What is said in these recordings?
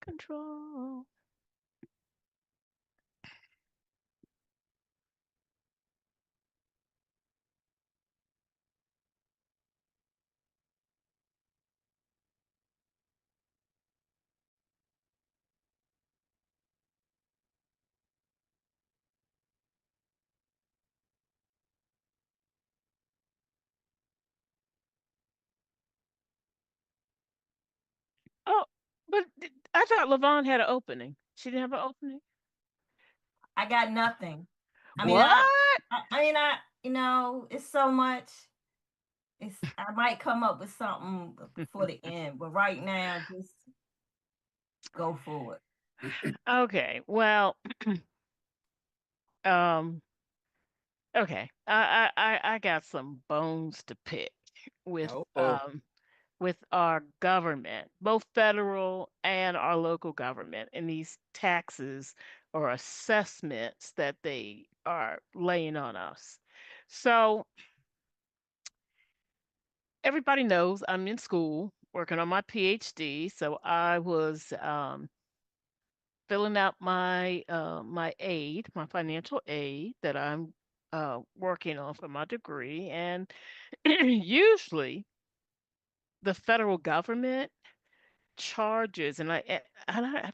control. Oh, but I thought Levon had an opening. She didn't have an opening. I got nothing. I mean, What? it's so much. I might come up with something for the end, but right now, just go forward. Okay. Well, um, okay. I got some bones to pick with Oh, um with our government, both federal and our local government, and these taxes or assessments that they are laying on us. So everybody knows I'm in school working on my PhD. So I was filling out my aid, my financial aid that I'm working on for my degree, and usually the federal government charges, and I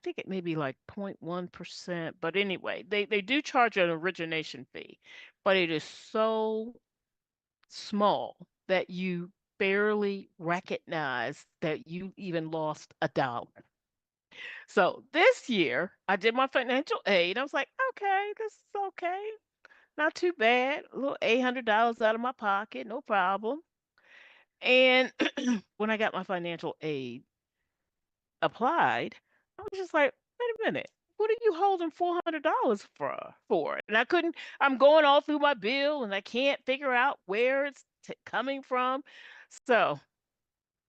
think it may be like 0.1%, but anyway, they do charge an origination fee, but it is so small that you barely recognize that you even lost a dollar. So this year, I did my financial aid. I was like, okay, this is okay. Not too bad. A little $800 out of my pocket, no problem. And when I got my financial aid applied, I was just like, wait a minute. What are you holding $400 for? And I couldn't, I'm going all through my bill and I can't figure out where it's coming from. So,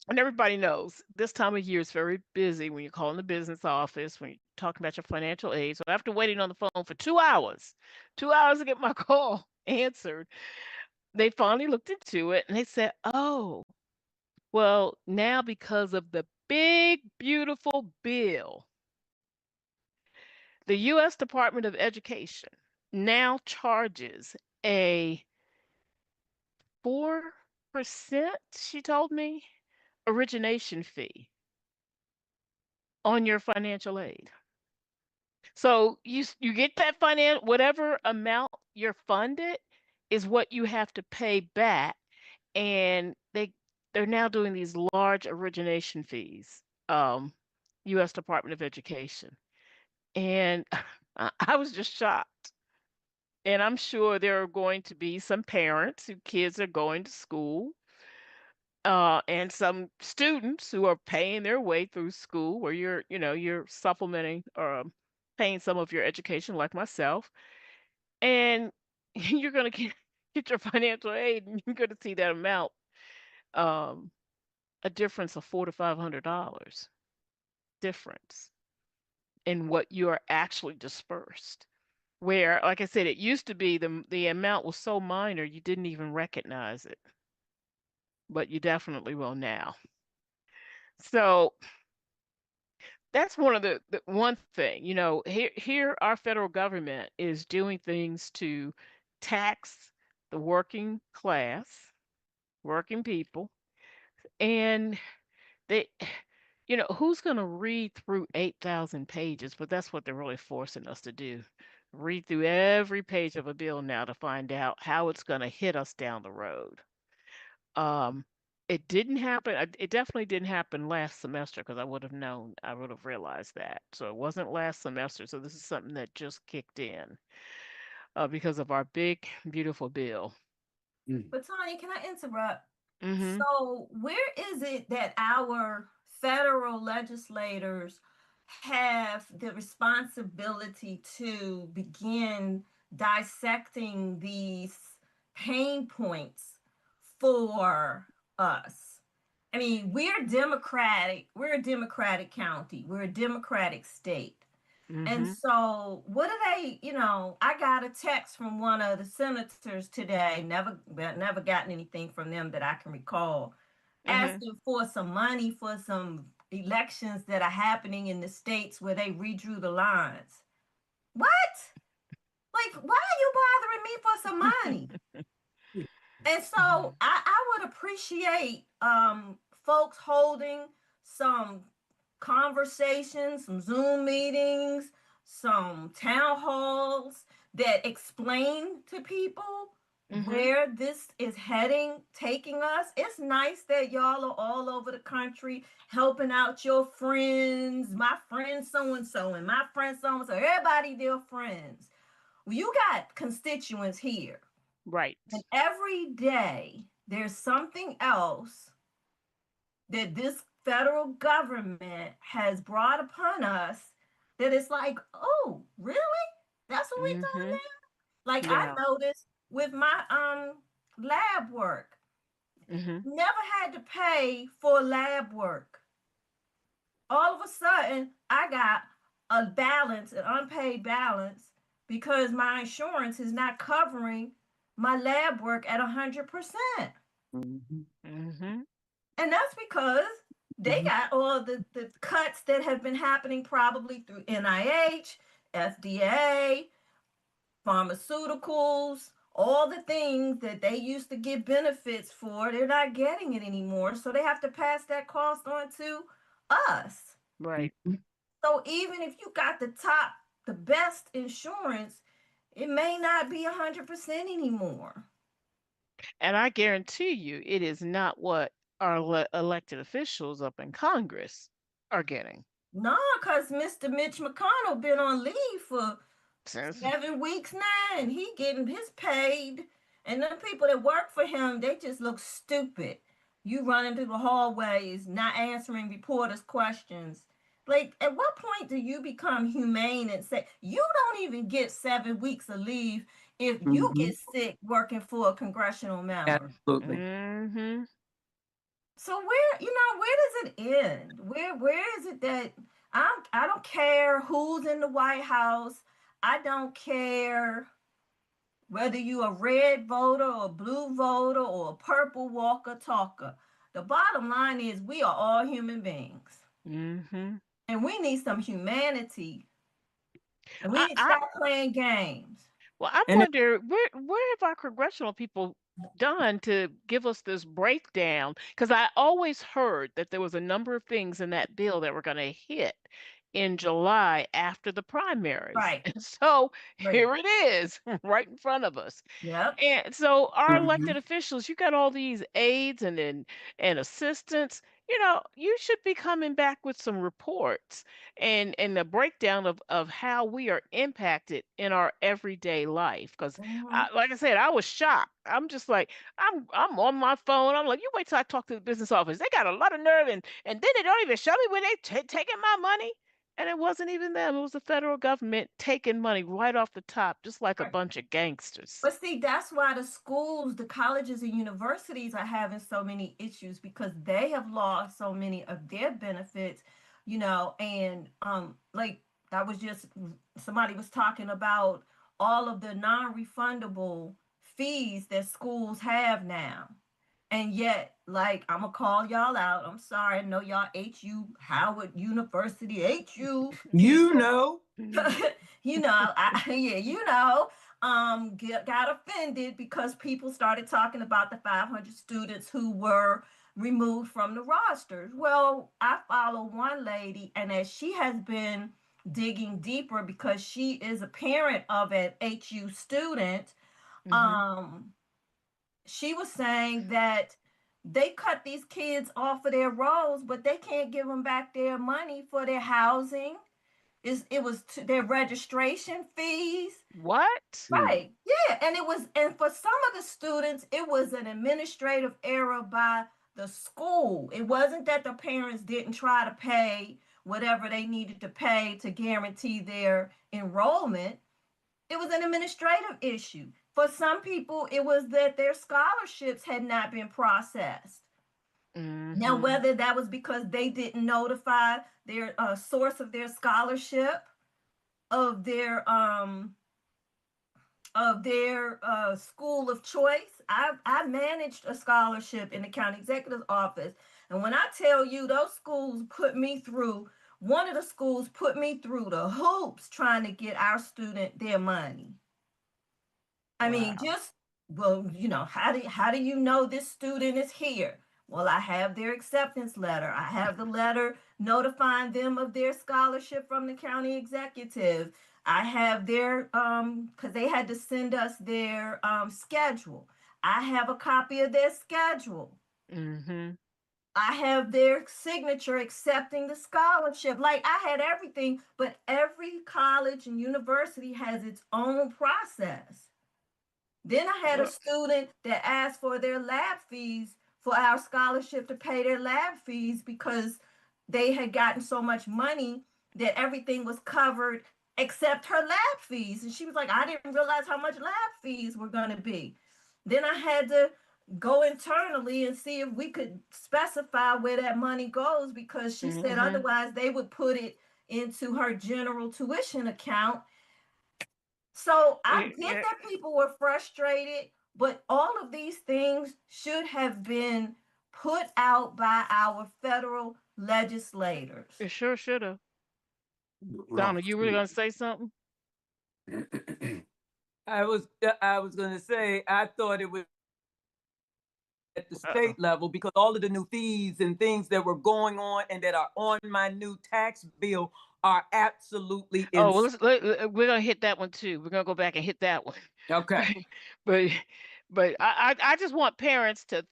and everybody knows this time of year is very busy when you're calling the business office, when you're talking about your financial aid. So after waiting on the phone for 2 hours, 2 hours to get my call answered, they finally looked into it and they said, oh, well, now because of the big, beautiful bill, the U.S. Department of Education now charges a 4%, she told me, origination fee on your financial aid. So you get that whatever amount you're funded is what you have to pay back, and they're now doing these large origination fees. Um, U.S. Department of Education, and I was just shocked. And I'm sure there are going to be some parents whose kids are going to school, and some students who are paying their way through school, where you're supplementing or paying some of your education, like myself, and you're going to get your financial aid, and you're going to see that amount, um, a difference of $400 to $500 difference in what you are actually dispersed. Where, like I said, it used to be the amount was so minor you didn't even recognize it, but you definitely will now. So that's one of the one thing, here our federal government is doing things to tax the working class, working people, and they who's going to read through 8,000 pages, but that's what they're really forcing us to do. Read through every page of a bill now to find out how it's going to hit us down the road. Um, it didn't happen. It definitely didn't happen last semester because I would have known, I would have realized that. So it wasn't last semester. So this is something that just kicked in because of our big, beautiful bill. mm. But Tanya, can I interrupt? Mm-hmm. So, where is it that our federal legislators have the responsibility to begin dissecting these pain points for us? I mean, we're democratic. We're a democratic county. We're a democratic state. And Mm-hmm. so, what do they? I got a text from one of the senators today. Never gotten anything from them that I can recall, Mm-hmm. asking for some money for some elections that are happening in the states where they redrew the lines. What? Like, why are you bothering me for some money? And so I would appreciate folks holding some conversations, some Zoom meetings, some town halls that explain to people Mhm. where this is heading, taking us. It's nice that y'all are all over the country helping out your friends, my friend so and so, and my friend so and so, everybody, their friends. Well, you got constituents here. And Right. every day there's something else that this federal government has brought upon us that it's like, oh, really? That's what we doing Mhm. now? Like I Yeah. noticed with my lab work, Mhm. never had to pay for lab work. All of a sudden, I got a balance, an unpaid balance, because my insurance is not covering my lab work at 100%. Mhm. Mhm. And that's because they Mhm. got all the cuts that have been happening probably through NIH, FDA, pharmaceuticals, all the things that they used to get benefits for, they're not getting it anymore. So they have to pass that cost on to us. Right. So even if you got the best insurance, it may not be 100% anymore. And I guarantee you, it is not what our elected officials up in Congress are getting. No, because Mr. Mitch McConnell been on leave for Since 7 weeks now, and he getting his paid. And the people that work for him, they just look stupid. You running through the hallways, not answering reporters' questions. Like, at what point do you become humane and say you don't even get 7 weeks of leave if you Mhm. get sick working for a congressional member? Absolutely. mhm. So where does it end? Where is it that I don't care who's in the White House. I don't care whether you a red voter or a blue voter or a purple walker talker. The bottom line is we are all human beings. Mhm. And we need some humanity. And we I, need to I stop playing games. well, I And wonder where have our congressional people done to give us this breakdown? Because I always heard that there was a number of things in that bill that were going to hit in July after the primaries, Right. and so Right. here it is, right in front of us. Yep. And so our elected mhm. officials, you got all these aides and assistants. You should be coming back with some reports and a breakdown of how we are impacted in our everyday life. Because, Mm-hmm. like I said, I was shocked. I'm just like, I'm on my phone. I'm like, you wait till I talk to the business office. They got a lot of nerve, and then they don't even show me where they taking my money. And it wasn't even them. It was the federal government taking money right off the top, just like a Right. bunch of gangsters. But see, that's why the schools, the colleges, and universities are having so many issues because they have lost so many of their benefits, and like I was just somebody was talking about all of the non-refundable fees that schools have now. And yet, like, I'm gonna call y'all out. I'm sorry, I know y'all HU Howard University HU You people. know. Yeah, got offended because people started talking about the 500 students who were removed from the rosters. Well, I follow one lady, and as she has been digging deeper because she is a parent of an HU student, Hmm. um, she was saying that they cut these kids off of their rolls, but they can't give them back their money for their housing. It was their registration fees. What? Mm. Right. Yeah. And for some of the students, it was an administrative error by the school. It wasn't that the parents didn't try to pay whatever they needed to pay to guarantee their enrollment. It was an administrative issue. For some people, it was that their scholarships had not been processed. Now, Hmm. whether that was because they didn't notify their source of their scholarship, of their of their school of choice. I managed a scholarship in the county executive's office. And when I tell you those schools put me through, one of the schools put me through the hoops trying to get our student their money. I mean, Wow. just, well, how do you know this student is here? Well, I have their acceptance letter. I have the letter notifying them of their scholarship from the county executive. I have their because they had to send us their schedule. I have a copy of their schedule. Mhm. I have their signature accepting the scholarship. Like, I had everything, but every college and university has its own process. Then I had a Well, student that asked for their lab fees for our scholarship to pay their lab fees because they had gotten so much money that everything was covered except her lab fees. And she was like, I didn't realize how much lab fees were going to be. Then I had to go internally and see if we could specify where that money goes because she said mhm. otherwise they would put it into her general tuition account. So I get Yeah, that people were frustrated, but all of these things should have been put out by our federal legislators. it sure should have. Oh, Donna, you were gonna say something? I was gonna say I thought it was at the Uh-oh. state level because all of the new fees and things that were going on and that are on my new tax bill are absolutely Oh, well, insane. we're gonna hit that one too. We're gonna go back and hit that one. Okay. But but I just want parents to,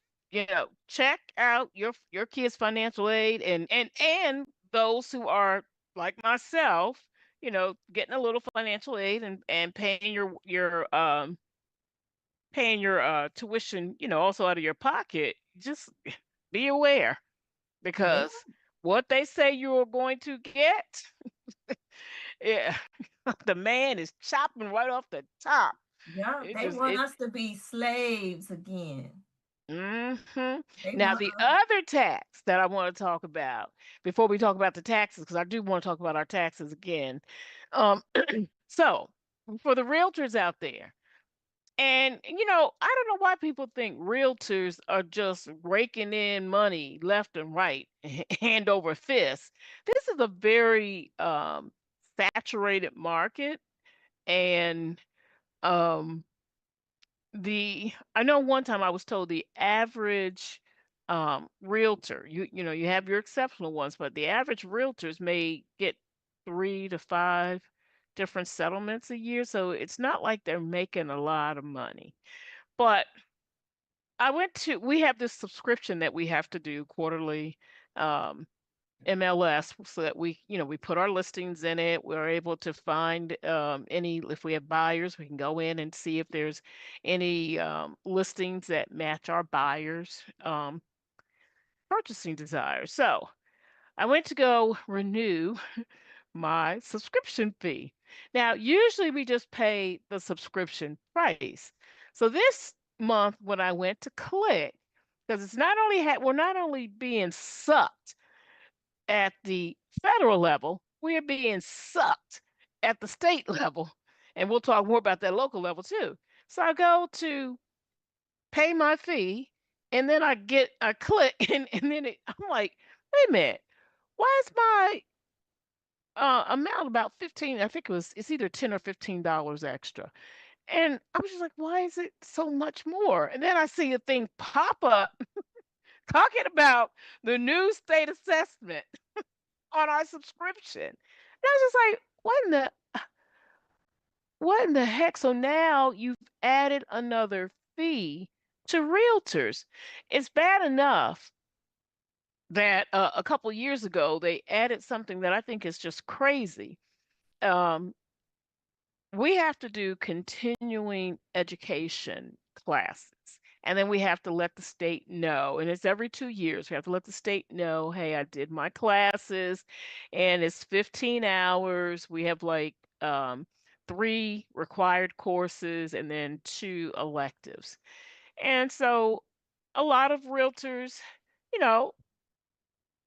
check out your kids' financial aid, and those who are like myself, getting a little financial aid and paying your tuition, also out of your pocket. Just be aware, Yeah, because what they say you are going to get, yeah, the man is chopping right off the top. yeah, It they just want it us to be slaves again. hmm They Now, want the us. other tax that I want to talk about before we talk about the taxes, because I do want to talk about our taxes again. Um, so for the realtors out there, and I don't know why people think realtors are just raking in money left and right, hand over fist. This is a very saturated market, and um, the I know one time I was told the average realtor, you have your exceptional ones, but the average realtors may get 3 to 5 different settlements a year, so it's not like they're making a lot of money. But we have this subscription that we have to do quarterly, um, MLS, so that we put our listings in it. We're able to find any, if we have buyers, we can go in and see if there's any listings that match our buyers' purchasing desires. So I went to go renew my subscription fee. Now, usually we just pay the subscription price. So this month, when I went to click, because it's not only we're not only being sucked at the federal level, we're being sucked at the state level. And we'll talk more about that local level too. So I go to pay my fee, and then I click, and then I'm like, wait a minute, why is my amount about 15? I think it's either $10 or $15 extra. And I was just like, why is it so much more? And then I see a thing pop up talking about the new state assessment on our subscription. And I was just like, what in the heck? So now you've added another fee to realtors. It's bad enough that a couple years ago they added something that I think is just crazy. Um, we have to do continuing education classes. And then we have to let the state know, and it's every 2 years. We have to let the state know, hey, I did my classes, and it's 15 hours. We have like three required courses and then two electives. And so a lot of realtors, you know,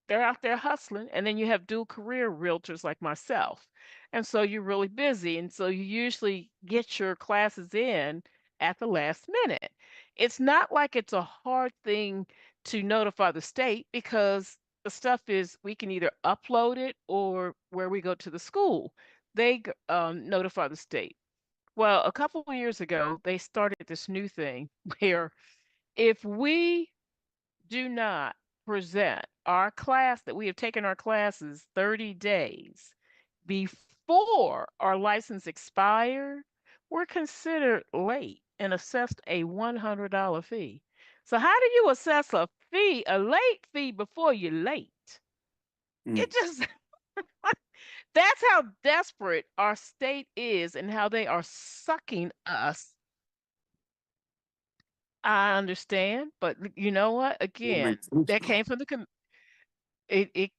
they're out there hustling. And then you have dual career realtors like myself. And so you're really busy. And so you usually get your classes in at the last minute. It's not like it's a hard thing to notify the state because the stuff is we can either upload it or where we go to the school, they notify the state. Well, a couple of years ago, they started this new thing where if we do not present our class that we have taken our classes 30 days before our license expired, we're considered late and assessed a $100 fee. So how do you assess a fee, a late fee before you're late? It just that's how desperate our state is and how they are sucking us. I understand, but you know what? Again, that came from it it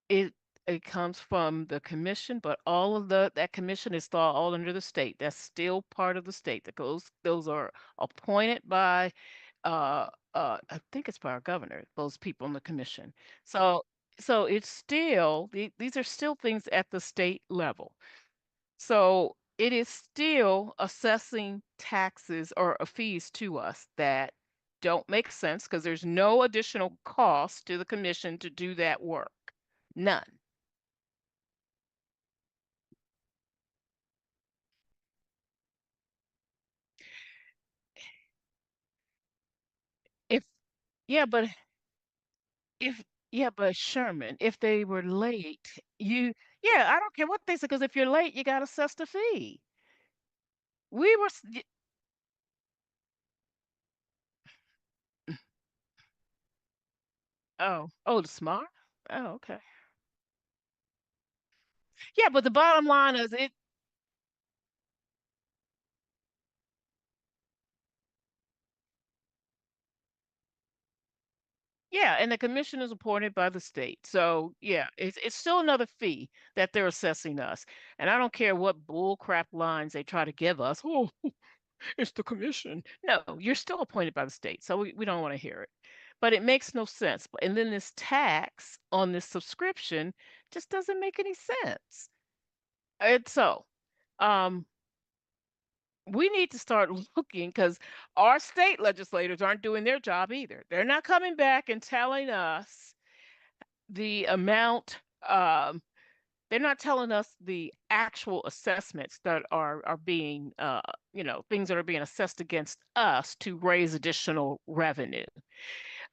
it it comes from the commission, but all of that commission is still all under the state. That's still part of the state. That goes those are appointed by I think it's by our governor, those people on the commission. So it's still these are still things at the state level. So it is still assessing taxes or fees to us that don't make sense because there's no additional cost to the commission to do that work. None. If yeah, but if yeah, but Sherman, if they were late, you yeah, I don't care what they say because if you're late, you got to assess the fee. We were oh the smart. Oh okay. Yeah, but the bottom line is it. Yeah, and the commission is appointed by the state. So yeah, it's still another fee that they're assessing us. And I don't care what bull crap lines they try to give us. Oh, it's the commission. No, you're still appointed by the state. So we don't want to hear it. But it makes no sense. And then this tax on this subscription just doesn't make any sense. And so um we need to start looking because our state legislators aren't doing their job either. They're not coming back and telling us the amount they're not telling us the actual assessments that are being things that are being assessed against us to raise additional revenue.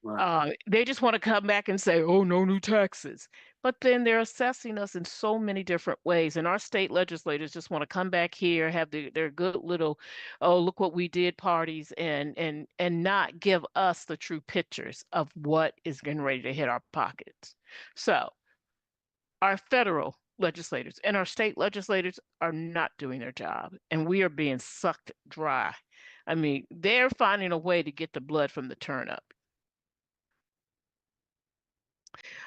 Right. They just want to come back and say, oh, no new taxes. But then they're assessing us in so many different ways. And our state legislators just want to come back here, have their good little, oh, look what we did parties and not give us the true pictures of what is getting ready to hit our pockets. So our federal legislators and our state legislators are not doing their job, and we are being sucked dry. I mean, they're finding a way to get the blood from the turnip.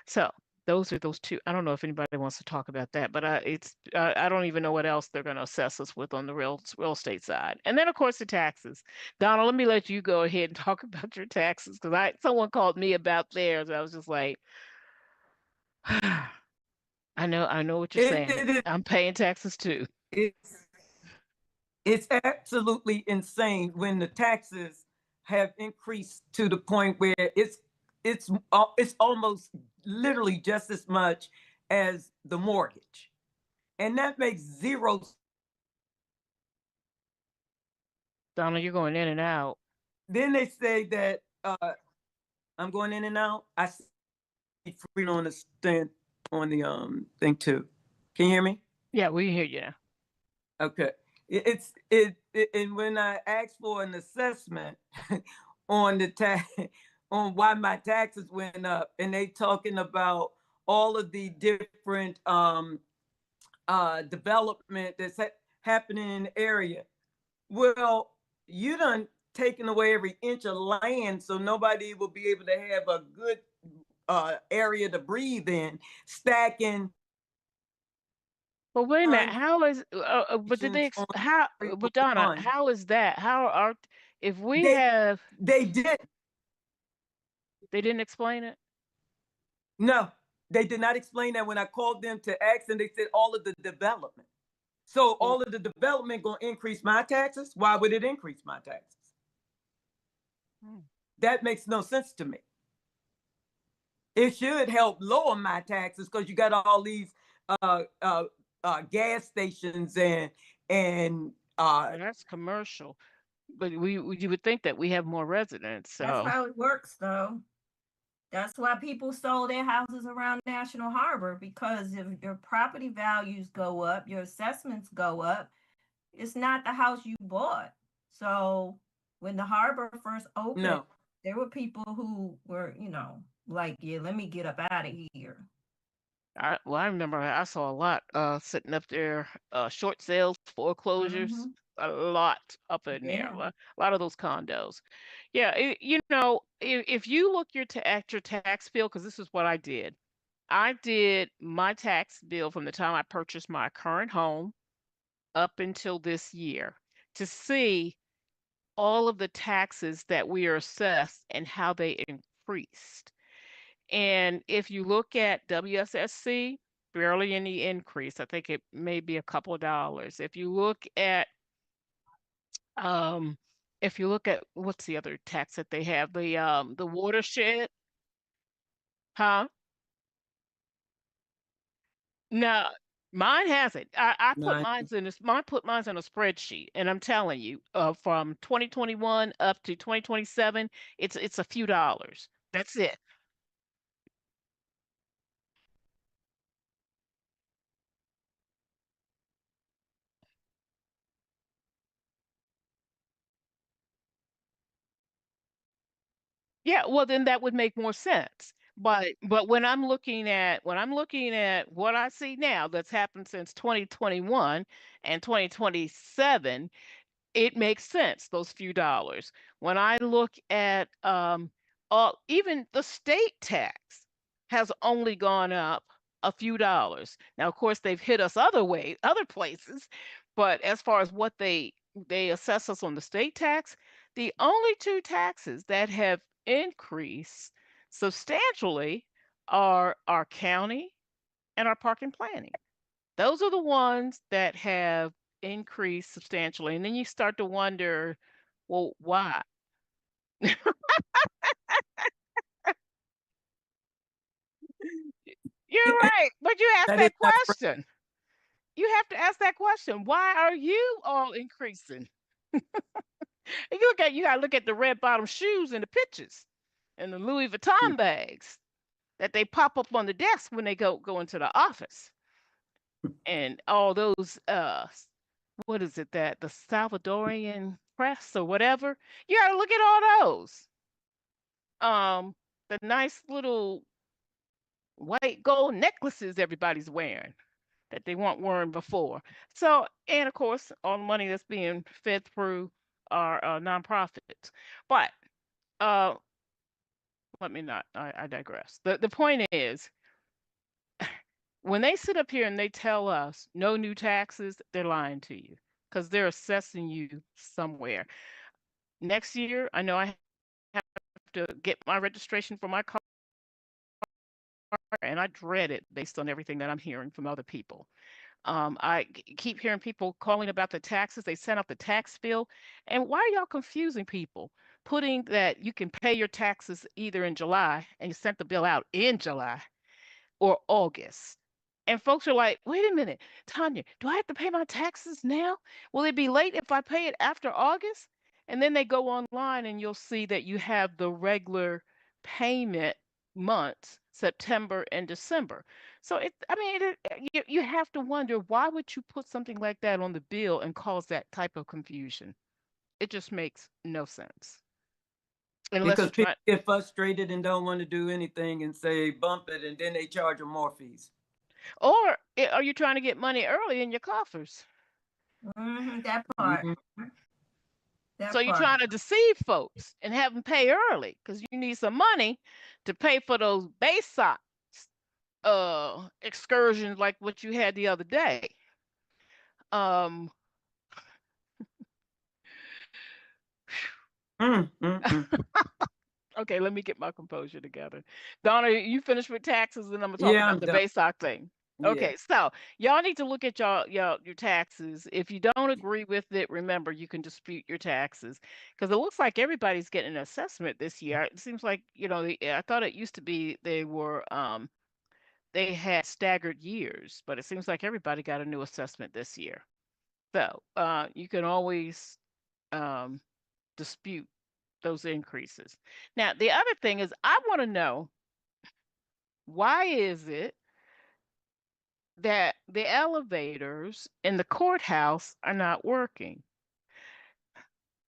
So those are those two. I don't know if anybody wants to talk about that, but I don't even know what else they're going to assess us with on the real estate side. And then of course the taxes. Donna, let me let you go ahead and talk about your taxes because I someone called me about theirs. I was just like, I know what you're It, saying. it, I'm paying taxes too. it's it's absolutely insane when the taxes have increased to the point where it's almost literally just as much as the mortgage, and that makes zero. Donna, you're going in and out. Then they say that I'm going in and out. I see free on the stand on the thing too. Can you hear me? Yeah, we hear you now. Okay. And when I asked for an assessment on the tax on why my taxes went up, and they talking about all of the different development that's happening in the area. Well, you done taken away every inch of land, so nobody will be able to have a good area to breathe in, stacking But wait a minute, how is but did they on how but Donna, one. how is that? How are if we They have they did they didn't explain it? No, they did not explain that when I called them to ask, and they said all of the development. So Well, all of the development gonna increase my taxes? Why would it increase my taxes? hmm. That makes no sense to me. It should help lower my taxes because you got all these uh, uh, gas stations and Well, that's commercial, but you would think that we have more residents, That's so how it works, though. That's why people sold their houses around National Harbor, because if your property values go up, your assessments go up, it's not the house you bought. So when the harbor first opened, no, there were people who were, like, yeah, let me get up out of here. I remember I saw a lot sitting up there, short sales, foreclosures, Mm-hmm. a lot up in there, Yeah. a lot of those condos. Yeah, if you look at your tax bill, because this is what I did. I did my tax bill from the time I purchased my current home up until this year to see all of the taxes that we are assessed and how they increased. And if you look at WSSC, barely any increase. I think it may be a couple of dollars. Um, if you look at what's the other tax that they have? The watershed, huh? No, mine hasn't. no. Mine put mine in a spreadsheet, and I'm telling you, from 2021 up to 2027, it's a few dollars. That's it. Yeah, well then that would make more sense. But when I'm looking at what I see now that's happened since 2021 and 2027, it makes sense, those few dollars. When I look at even the state tax has only gone up a few dollars. Now, of course, they've hit us other places, but as far as what they assess us on the state tax, the only two taxes that have increased substantially are our county and our park and planning. Those are the ones that have increased substantially, and then you start to wonder, well, why? You're right, but you ask That is that not right. question. You have to ask that question. Why are you all increasing? And you gotta look at the red bottom shoes in the pictures and the Louis Vuitton bags that they pop up on the desk when they go into the office. And all those what is it, that the Salvadorian press or whatever? You gotta look at all those. The nice little white gold necklaces everybody's wearing that they weren't wearing before. So, and of course, all the money that's being fed through our nonprofits. But uh, let me not. I digress. The point is, when they sit up here and they tell us no new taxes, they're lying to you because they're assessing you somewhere. Next year, I know I have to get my registration for my car, and I dread it based on everything that I'm hearing from other people. Keep hearing people calling about the taxes. They sent out the tax bill. And why are y'all confusing people? Putting that you can pay your taxes either in July, and you sent the bill out in July, or August. And folks are like, wait a minute, Tanya, do I have to pay my taxes now? Will it be late if I pay it after August? And then they go online and you'll see that you have the regular payment months, September and December. So you have to wonder, why would you put something like that on the bill and cause that type of confusion? It just makes no sense. Unless Because you're people trying, get frustrated and don't want to do anything and say bump it, and then they charge them more fees. or are you trying to get money early in your coffers? Mm-hmm. That part. Mm-hmm. So That you're part. trying to deceive folks and have them pay early because you need some money to pay for those Bayside excursions like what you had the other day. Um, Mm-hmm. Okay, let me get my composure together. Donna, you finished with taxes, and I'm gonna talk Yeah, about I'm the done. BASIC thing. Yeah. Okay, so y'all need to look at your taxes. If you don't agree with it, remember you can dispute your taxes because it looks like everybody's getting an assessment this year. It seems like, I thought it used to be they had staggered years, but it seems like everybody got a new assessment this year. So, you can always um dispute those increases. Now, the other thing is I want to know, why is it that the elevators in the courthouse are not working?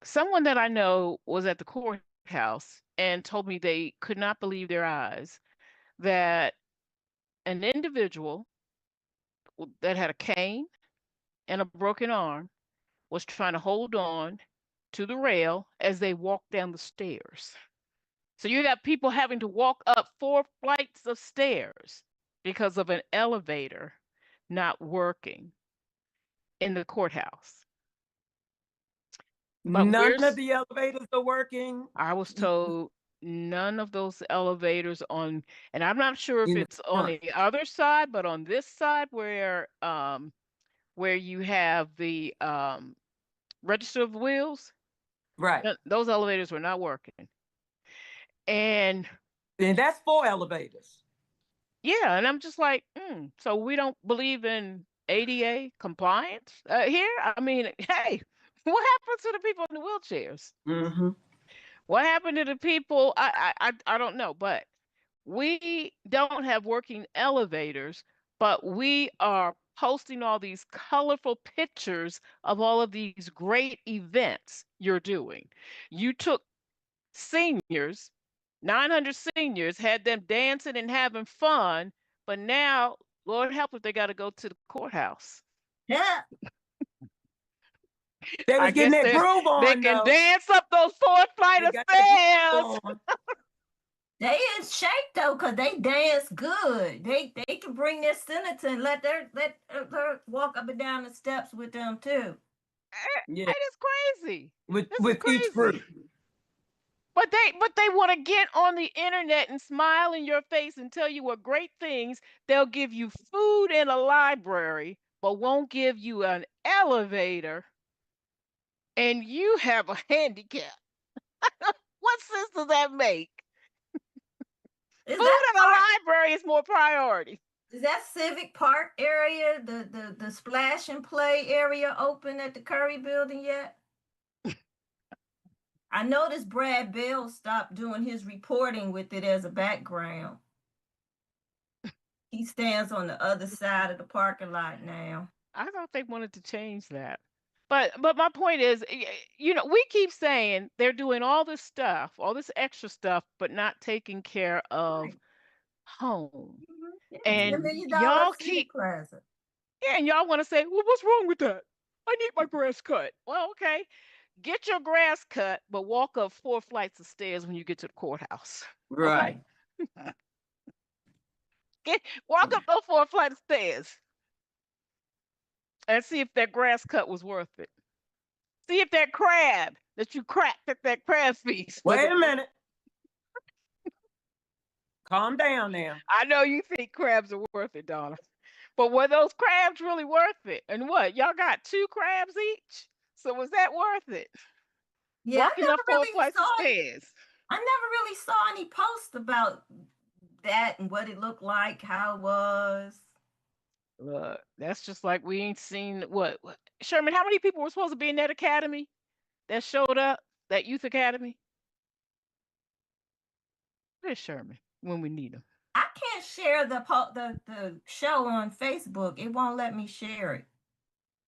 Someone that I know was at the courthouse and told me they could not believe their eyes that an individual that had a cane and a broken arm was trying to hold on to the rail as they walked down the stairs. So you got people having to walk up 4 flights of stairs because of an elevator not working in the courthouse. But None of the elevators are working I was told none of those elevators and I'm not sure if in the it's on front. the other side, but on this side where you have the register of wheels, Right. those elevators were not working. And And that's 4 elevators. yeah, and I'm just like, so we don't believe in ADA compliance here? I mean, hey, what happened to the people in the wheelchairs? Mm-hmm. What happened to the people? I don't know, but we don't have working elevators, but we are posting all these colorful pictures of all of these great events you're doing. You took seniors, 900 seniors, had them dancing and having fun, but now, Lord help if they got to go to the courthouse. Yeah. They I was getting guess that groove they on can though. dance up those 4 flight They of got that stairs. groove on. They in shape though, cause they dance good. They can bring their senator and let her walk up and down the steps with them too. Yeah. It is crazy. This is With each crazy. group. But they want to get on the internet and smile in your face and tell you what great things. They'll give you food in a library, but won't give you an elevator, and you have a handicap. What sense does that make? Is Food that in a part? library is more priority. Is that Civic Park area, the splash and play area open at the Curry Building yet? I noticed Brad Bell stopped doing his reporting with it as a background. He stands on the other side of the parking lot now. I thought they wanted to change that. But my point is, we keep saying they're doing all this stuff, all this extra stuff, but not taking care of Right. home. Yeah, $10 And million y'all Civic keep Plaza. yeah, and y'all want to say, well, what's wrong with that? I need my grass cut. Well, okay. Get your grass cut, but walk up 4 flights of stairs when you get to the courthouse. Okay? Right. Get walk up those 4 flights of stairs and see if that grass cut was worth it. See if that crab that you cracked at that crab feast was Wait it a worth minute. Calm down now. I know you think crabs are worth it, Donna. But were those crabs really worth it? And what? Y'all got 2 crabs each? So was that worth it? Yeah, Walking up four flights of stairs. I never really saw any posts about that and what it looked like, how it was. Look, that's just like we ain't seen what Sherman, how many people were supposed to be in that academy that showed up? That youth academy? Where's Sherman when we need him? I can't share the show on Facebook. It won't let me share it.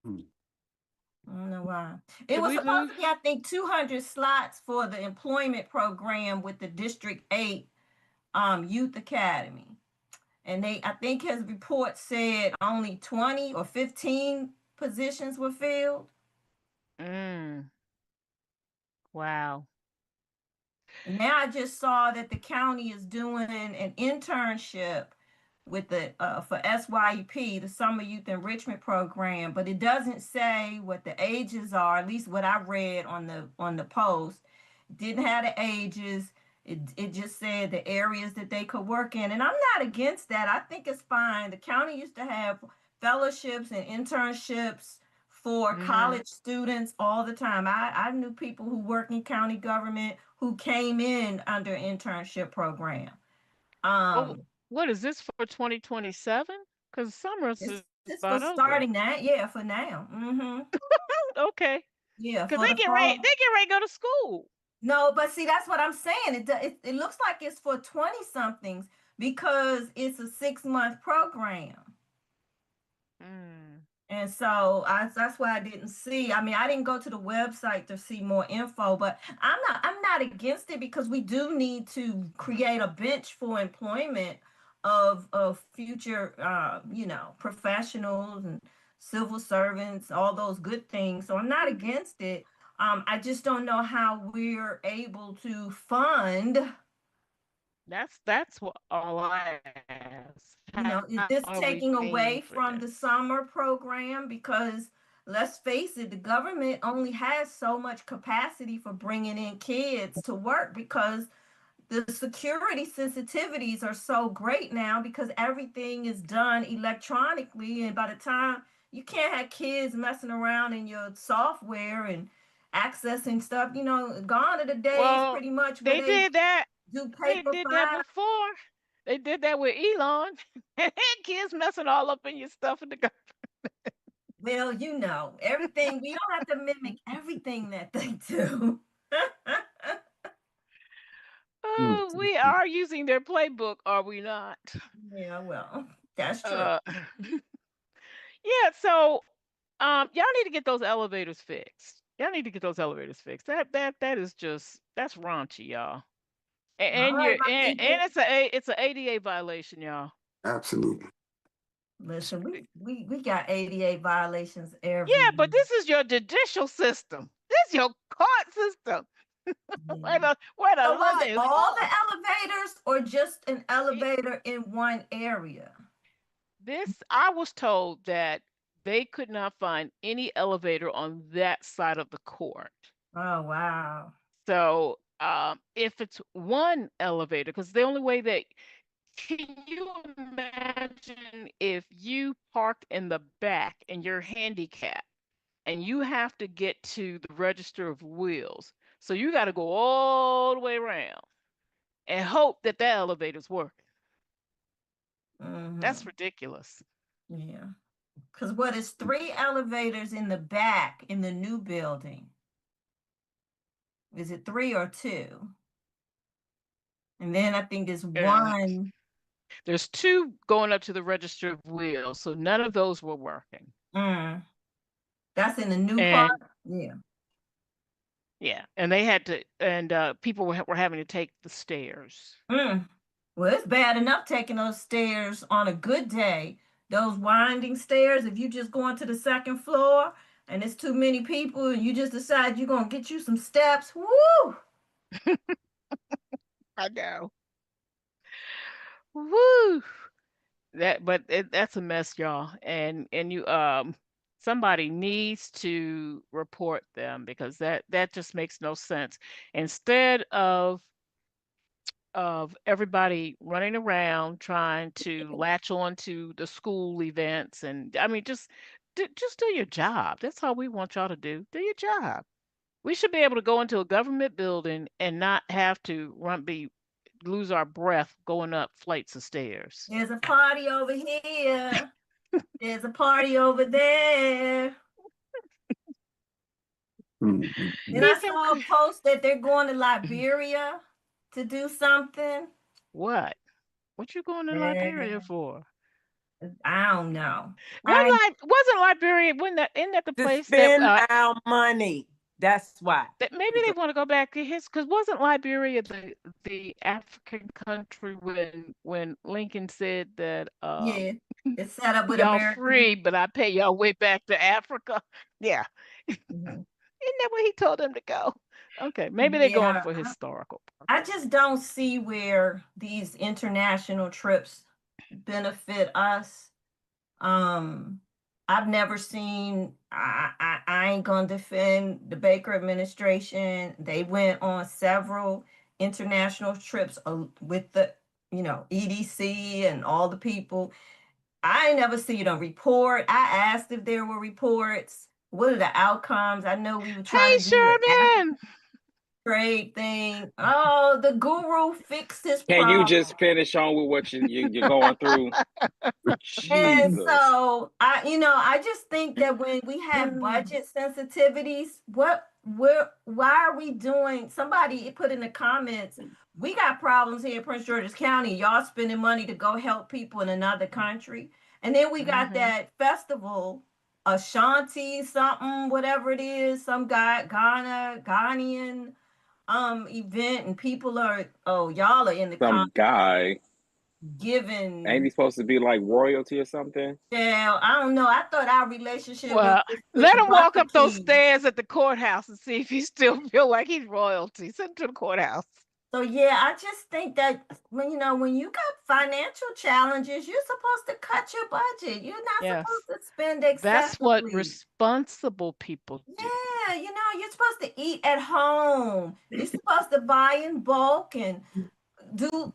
Hmm. I don't know why. It Did was we supposed lose? to be, I think, 200 slots for the employment program with the District 8 Youth Academy. And I think his report said only 20 or 15 positions were filled. Mm, wow. And now I just saw that the county is doing an internship with the for SYEP, the Summer Youth Enrichment Program, but it doesn't say what the ages are. At least what I read on the post, didn't have the ages. It just said the areas that they could work in, and I'm not against that. I think it's fine. The county used to have fellowships and internships for Mm-hmm. college students all the time. I knew people who work in county government who came in under internship program. Oh, Um, what is this for 2027? Because summer's it's is it's for about over. starting that, yeah, for now. Okay. Yeah, Because for the they fall. get ready to go to school. No, but see, that's what I'm saying. It looks like it's for 20 somethings because it's a 6 month program. Mm. And so that's why I didn't see. I mean, I didn't go to the website to see more info, but I'm not against it because we do need to create a bench for employment of future professionals and civil servants, all those good things. So I'm not against it. I just don't know how we're able to fund. That's what all I ask. How Is this are we taking paying away for from the this? summer program? Because let's face it, the government only has so much capacity for bringing in kids to work because the security sensitivities are so great now because everything is done electronically. And by the time you can't have kids messing around in your software and accessing stuff, gone are the days Well, pretty much where they they did that. do They paper did that files. before. They did that with Elon. And kids messing all up in your stuff in the Well, everything, we don't have to mimic everything that they do. Oh, we are using their playbook, are we not? Yeah, well, that's true. Uh, yeah. So, y'all need to get those elevators fixed. Y'all need to get those elevators fixed. That is just that's raunchy, y'all. All And right, you're my and people. it's a ADA violation, y'all. Absolutely. Listen, we got 88 violations Yeah, every but this is your judicial system. This is your court system. year. Where the So was law it is all the won. elevators or just an It, elevator in one area? this I was told that they could not find any elevator on that side of the court. Oh, wow. So if it's one elevator, because the only way that can you imagine if you parked in the back and you're handicapped and you have to get to the register of wheels? So you got to go all the way around and hope that that elevator's working. That's Mm-hmm. ridiculous. Yeah. Because what is three elevators in the back in the new building? Is it three or two? And then I think it's Uh, one. there's two going up to the register of wheels, so none of those were working. Mm, that's in the new part. And Yeah. yeah, and they had to, and people were having to take the stairs. Mm. Well, it's bad enough taking those stairs on a good day. Those winding stairs, if you just going to the second floor and it's too many people and you just decide you're going to get you some steps, woo! I know. Woo! That's a mess, y'all. And you somebody needs to report them because that just makes no sense. Instead of everybody running around trying to latch on to the school events, and I mean just do your job. That's all we want y'all to do. Do your job. We should be able to go into a government building and not have to lose our breath going up flights of stairs. There's a party over here. There's a party over there. Then I Keep him saw a post that they're going to Liberia to do something. what? What you going to Liberia Yeah, for? I don't know. What I wasn't Liberia when that isn't that the To place spend our money. That's why. that maybe they want to go back to his because wasn't Liberia the African country when Lincoln said that Yeah, it's set up with y'all American. free but I pay y'all way back to Africa. Yeah. Mhm. Isn't that where he told them to go? Okay, maybe they're going Yeah, for historical I just purposes. don't see where these international trips benefit us. Um, I've never seen. I ain't gonna defend the Baker administration. They went on several international trips with the, EDC and all the people. I never seen a report. I asked if there were reports. What are the outcomes? I know we were trying Hey, to do the Sherman. trade thing. Oh, the guru fixed his Can you problem. just finish on with what you're going through? And Jesus. so I just think that when we have budget sensitivities, why are we doing? Somebody put in the comments, we got problems here in Prince George's County. Y'all spending money to go help people in another country, and then we got Mm-hmm. that festival, Ashanti something, whatever it is, some guy Ghanaian event, and people are, oh, y'all are in the Some guy. Ain't he giving. supposed to be like royalty or something? Yeah, I don't know. I thought our relationship was Well, just with let him walk up those Bucky. stairs at the courthouse and see if he still feel like he's royalty. Send him to the courthouse. So yeah, I just think that when you got financial challenges, you're supposed to cut your budget. You're not Yes. supposed to spend That's what excessively. responsible people do. Yeah, you're supposed to eat at home. You're supposed to buy in bulk and do.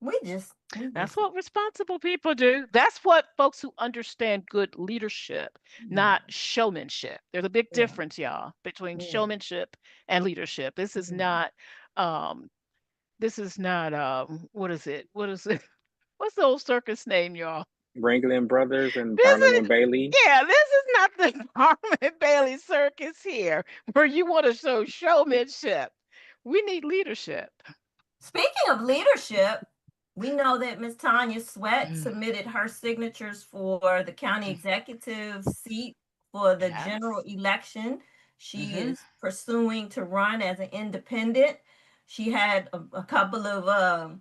We just. That's what responsible people do. That's what folks who understand good leadership, not showmanship. There's a big Yeah, difference, y'all, between yeah. showmanship and leadership. Um this is not what is it? What is it? What's the old circus name, y'all? Ringling Brothers and This Barnum is and Bailey. yeah, this is not the Harmon Bailey circus here where you want to show showmanship. We need leadership. Speaking of leadership, we know that Ms. Tanya Sweat Mm. submitted her signatures for the county executive seat for the general Yes. election. She Mm-hmm. is pursuing to run as an independent. She had a couple of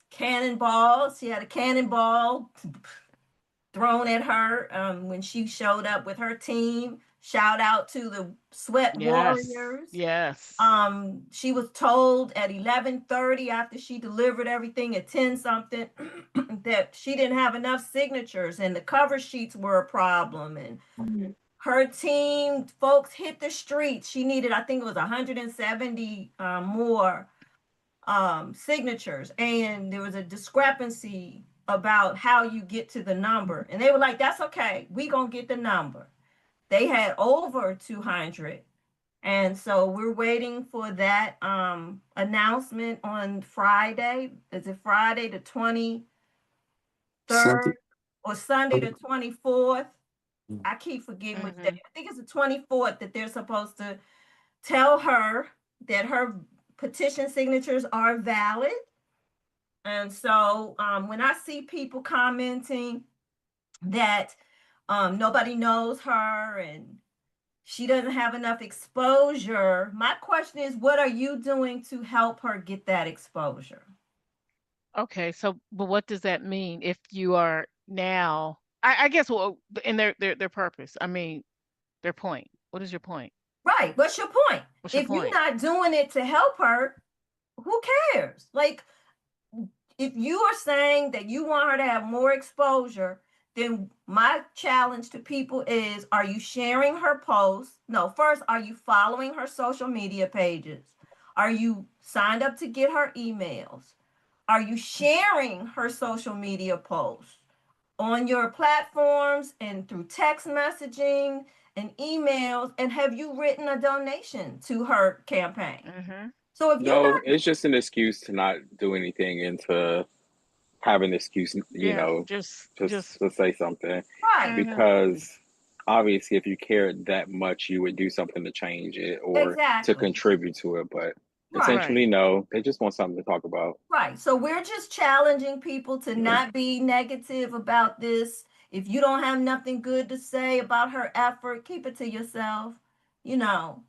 cannonballs. She had a cannonball thrown at her when she showed up with her team. Shout out to the Sweat Yes. Warriors. Yes. She was told at 11:30 after she delivered everything at 10 something that she didn't have enough signatures and the cover sheets were a problem, and her team folks hit the streets. She needed, I think it was 170 more signatures, and there was a discrepancy about how you get to the number, and they were like, that's okay, we gonna get the number. They had over 200, and so we're waiting for that announcement on Friday. Is it Friday the 23rd or Sunday the 24th? I keep forgetting which day. Mm-hmm. I think it's the 24th that they're supposed to tell her that her petition signatures are valid. And so when I see people commenting that nobody knows her and she doesn't have enough exposure, my question is, what are you doing to help her get that exposure? Okay, so but what does that mean if you are now I guess well in their purpose. I mean their point. What is your point? Right. What's your point? What's your If you're point? not doing it to help her, who cares? Like, if you are saying that you want her to have more exposure, then my challenge to people is, are you sharing her posts? No, first, are you following her social media pages? Are you signed up to get her emails? Are you sharing her social media posts on your platforms and through text messaging and emails? And have you written a donation to her campaign? Mm-hmm. So if you're No, not, it's just an excuse to not do anything and to have an excuse, Yeah, just just just to say something. right, mm-hmm. Because obviously, if you cared that much, you would do something to change it or to exactly. contribute to it. But Right. Right. essentially, no, they just want something to talk about. Right. So we're just challenging people to not be negative about this. If you don't have nothing good to say about her effort, keep it to yourself. You know,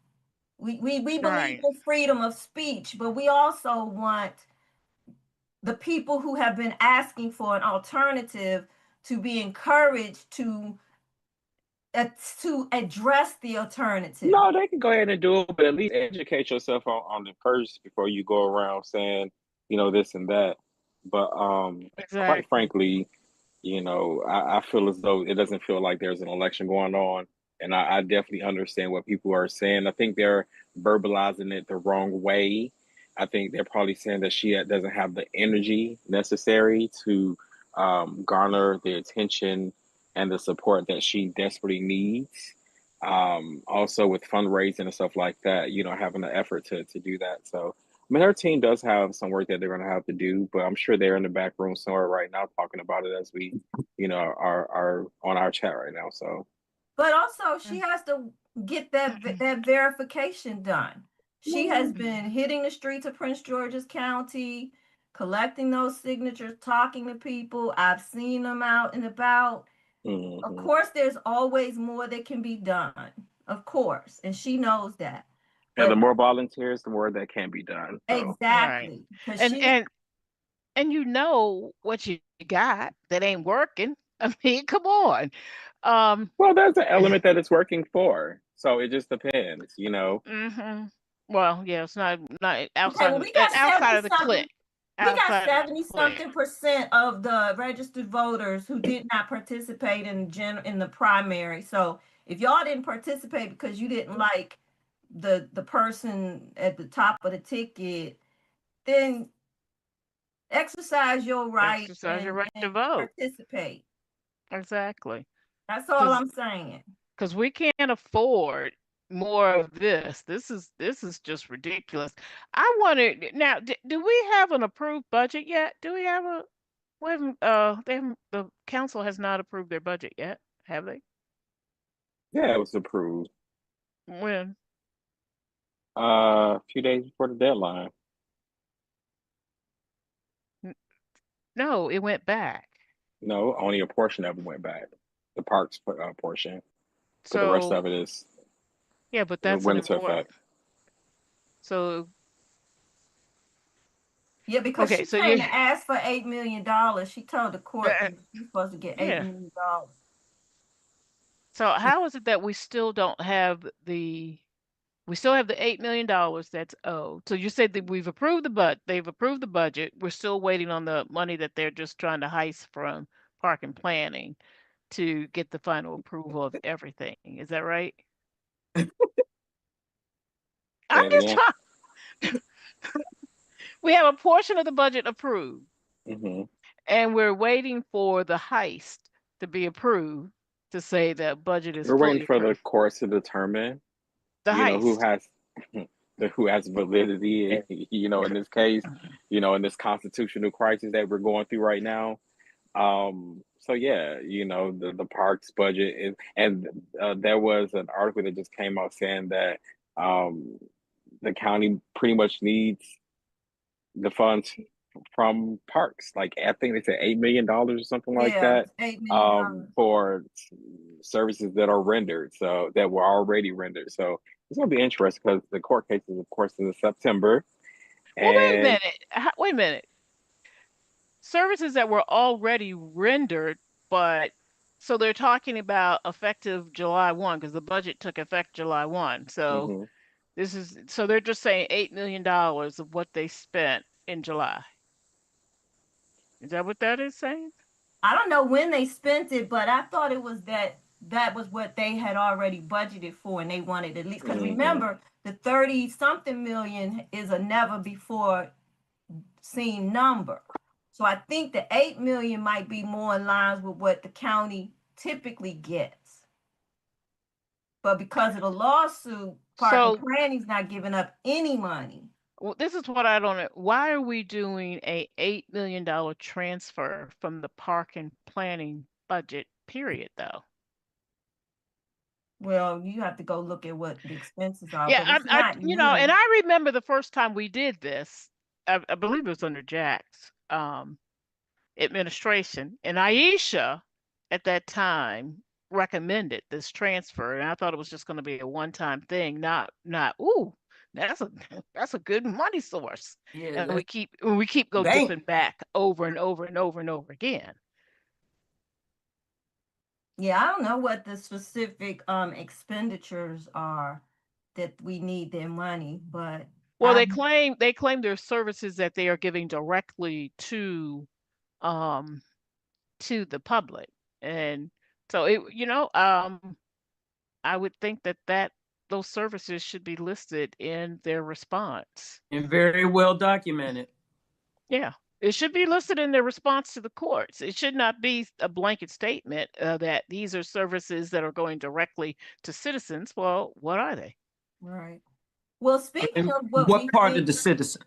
we believe Right. in freedom of speech, but we also want the people who have been asking for an alternative to be encouraged uh, to address the alternative. No, they can go ahead and do it, but at least educate yourself on it first before you go around saying, this and that. But quite Exactly. frankly, I feel as though it doesn't feel like there's an election going on. and I definitely understand what people are saying. I think they're verbalizing it the wrong way. I think they're probably saying that she doesn't have the energy necessary to garner the attention and the support that she desperately needs. Also, with fundraising and stuff like that, having the effort to do that. So, I mean, her team does have some work that they're going to have to do, but I'm sure they're in the back room somewhere right now talking about it as we, are on our chat right now. So, But also, she has to get that verification done. She has been hitting the streets of Prince George's County, collecting those signatures, talking to people. I've seen them out and about. Of mhm. course, there's always more that can be done, of course, and she knows that. And the But more volunteers, the more that can be done. So, Right. exactly, because And she, and and you know what you got that ain't working. I mean, come on. Um, well, there's an element that it's working for. So it just depends. hmm Well, yeah, it's not okay, outside well, of and outside of the clique. we got Outside of the 70 clique. something percent of the registered voters who did not participate in the primary. So if y'all didn't participate because you didn't like the person at the top of the ticket, then exercise your right Exercise your right to and vote. participate. Exactly. That's all Because I'm saying. because we can't afford more of this. This is just ridiculous. I wonder now, do we have an approved budget yet? Do we have a we haven't they haven't the council has not approved their budget yet, have they? yeah, it was approved When? a few days before the deadline. N- No, it went back. No, only a portion of it went back. The parks portion, but the rest So of it is yeah, but it that's an went into important. effect. So Yeah, because okay, she so came you to ask for $8 million. She told the court uh, that she's supposed to get $8 yeah. million. So how is it that we still don't have we still have the $8 million that's owed? So you said that they've approved the budget. We're still waiting on the money that they're just trying to heist from park and planning to get the final approval of everything. Is that right? I'm Say it just again. trying. We have a portion of the budget approved, Hmm. and we're waiting for the heist to be approved to say that budget is We're waiting fully for the approved. courts to determine, The who heist. has who has validity, in this case, in this constitutional crisis that we're going through right now. So yeah, the parks budget is, and there was an article that just came out saying that um, the county pretty much needs the funds from parks. Like I think they said $8 million or something like Yeah, that, $8 million. for services that are rendered, so that were already rendered. So it's gonna be interesting because the court case is, of course, in September, Well, wait a and minute. Wait a minute. Services that were already rendered, but so they're talking about effective July 1 because the budget took effect July 1. So mhm. they're just saying $8 million of what they spent in July. Is that what that is saying? I don't know when they spent it, but I thought it was that was what they had already budgeted for, and they wanted at least because Mhm. remember the 30 something million is a never before seen number. So I think the 8 million might be more in line with what the county typically gets. But because of the lawsuit, Park and So Planning's not giving up any money. well, this is what I don't know. Why are we doing a $8 million transfer from the park and planning budget period though? Well, you have to go look at what the expenses are, Yeah, but it's not and new. I remember the first time we did this. I believe it was under Jack's administration, and Aisha at that time recommended this transfer, and I thought it was just going to be a one-time thing, not ooh, that's a that's a good money source, Yeah, and let's we keep go bank. dipping back over and over and over and over again. Yeah, I don't know what the specific expenditures are that we need their money, but Well, I they claim there's services that they are giving directly to the public, and so it I would think that those services should be listed in their response. And very well documented. Yeah. It should be listed in their response to the courts. It should not be a blanket statement that these are services that are going directly to citizens. Well, what are they? Right. Well, speaking And of what what we part think, of the citizens?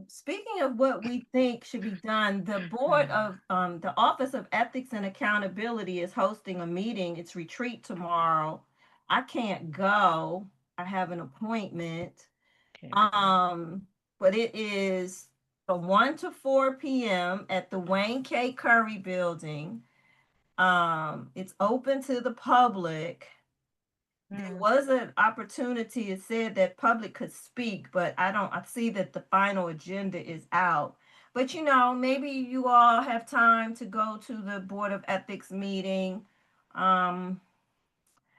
speaking of what we think should be done, the board of the Office of Ethics and Accountability is hosting a meeting. It's retreat tomorrow. I can't go. I have an appointment. Okay. But it is from 1 to 4 p.m. at the Wayne K. Curry Building. It's open to the public. There was an opportunity, it said that public could speak, but I see that the final agenda is out. But maybe you all have time to go to the Board of Ethics meeting, um,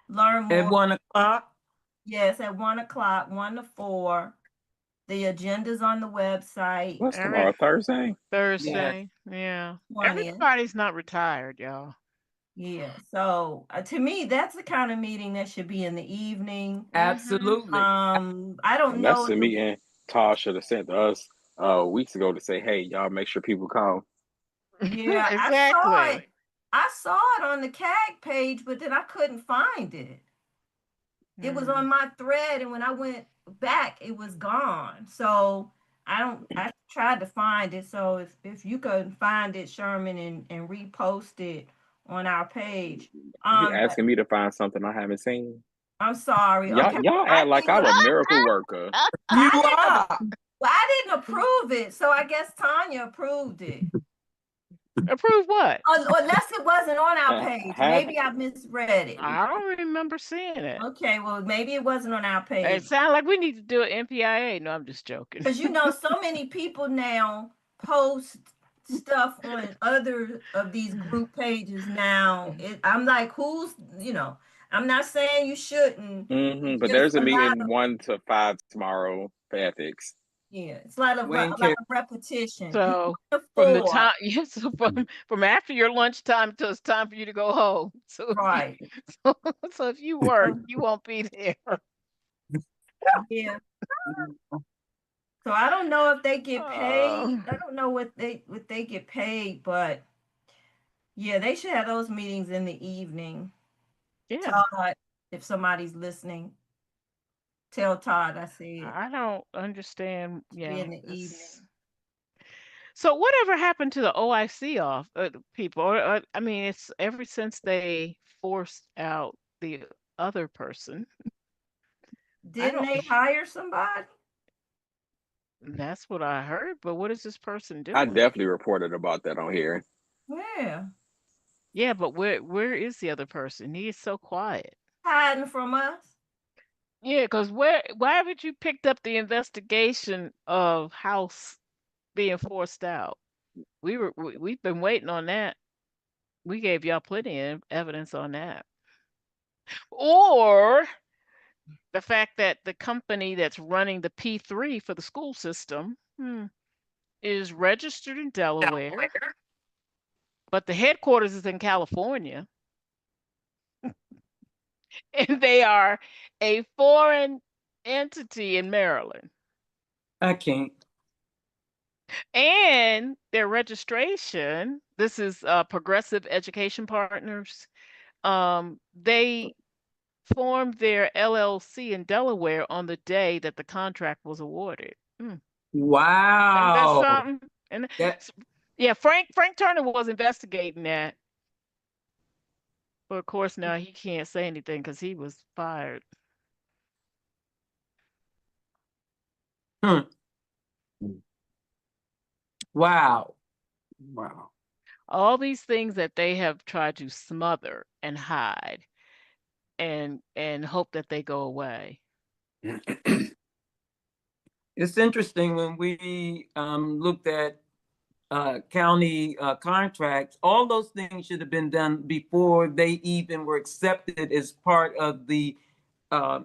learn At more. 1 o'clock? Yes, at 1 o'clock, 1 to 4. The agenda's on the website. What's Every tomorrow? Thursday? Yes, Thursday. Yeah. 20th. Everybody's not retired, y'all. Yeah. So to me, that's the kind of meeting that should be in the evening. Mhm. absolutely. I don't And that's know. the meeting Todd should have sent to us weeks ago to say, hey, y'all make sure people come. Yeah, I saw Exactly. it. I saw it on the CAG page, but then I couldn't find it. It was on my thread, and when I went back, it was gone. So I tried to find it. So if you could find it, Sherman, and repost it on our page. You But asking me to find something I haven't seen? I'm sorry. Y'all, Okay. y'all I act like didn't I'm a miracle worker. You I didn't are. well, I didn't approve it, so I guess Tanya approved it. Approve what? Unless it wasn't on our page. Have Maybe I misread it. I don't remember seeing it. Okay, well, maybe it wasn't on our It page. sounds like we need to do an MPIA. No, I'm just joking. Because so many people now post stuff on other of these group pages now. I'm like, I'm not saying you shouldn't. It's but just there's a a lot meeting of, 1 to 5 tomorrow for ethics. yeah, it's a lot of Wayne a lot K. of repetition. And So the from the four, time, yes, so from after your lunchtime till it's time for you to go home. So right. so, so if you work, you won't be there. Yeah. So I don't know if they get paid. Uh, I don't know what they get paid, but yeah, they should have those meetings in the evening. yeah, Todd, if somebody's listening, tell Todd I said I don't understand. be Yeah, in the this. evening. So whatever happened to the OIC off people? I mean, it's ever since they forced out the other person. I Didn't don't. they hire somebody? That's what I heard. But what is this person I doing? definitely reported about that on here. Yeah, Yeah, but where is the other person? He is so quiet. hiding from us. Yeah, because why haven't you picked up the investigation of House being forced out? We've been waiting on that. We gave y'all plenty of evidence on that. Or the fact that the company that's running the P3 for the school system is registered in Delaware, but the headquarters is in California, and they are a foreign entity in Maryland. I can't. And their registration, this is Progressive Education Partners. They formed their LLC in Delaware on the day that the contract was awarded. Ain't that Wow. something? And That yeah, Frank Turner was investigating that, but of course now he can't say anything because he was fired. hmm. Wow. Wow. All these things that they have tried to smother and hide and hope that they go away. It's interesting when we looked at county contracts, all those things should have been done before they even were accepted as part of the uh,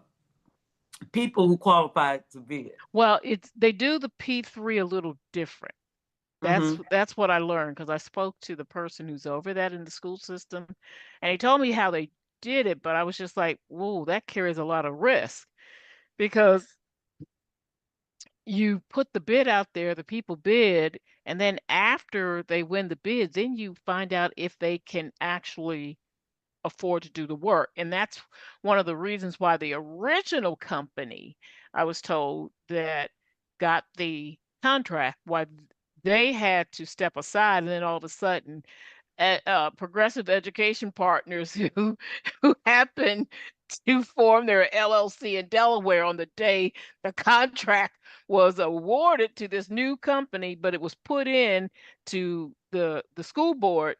people who qualified to bid. Well, they do the P3 a little different. Mm-hmm. That's what I learned because I spoke to the person who's over that in the school system, and he told me how they did it, but I was just like, whoa, that carries a lot of risk because you put the bid out there, the people bid, and then after they win the bid, then you find out if they can actually afford to do the work. And that's one of the reasons why the original company, I was told, that got the contract, why they had to step aside, and then all of a sudden Progressive Education Partners who happened to form their LLC in Delaware on the day the contract was awarded to this new company, but it was put in to the school board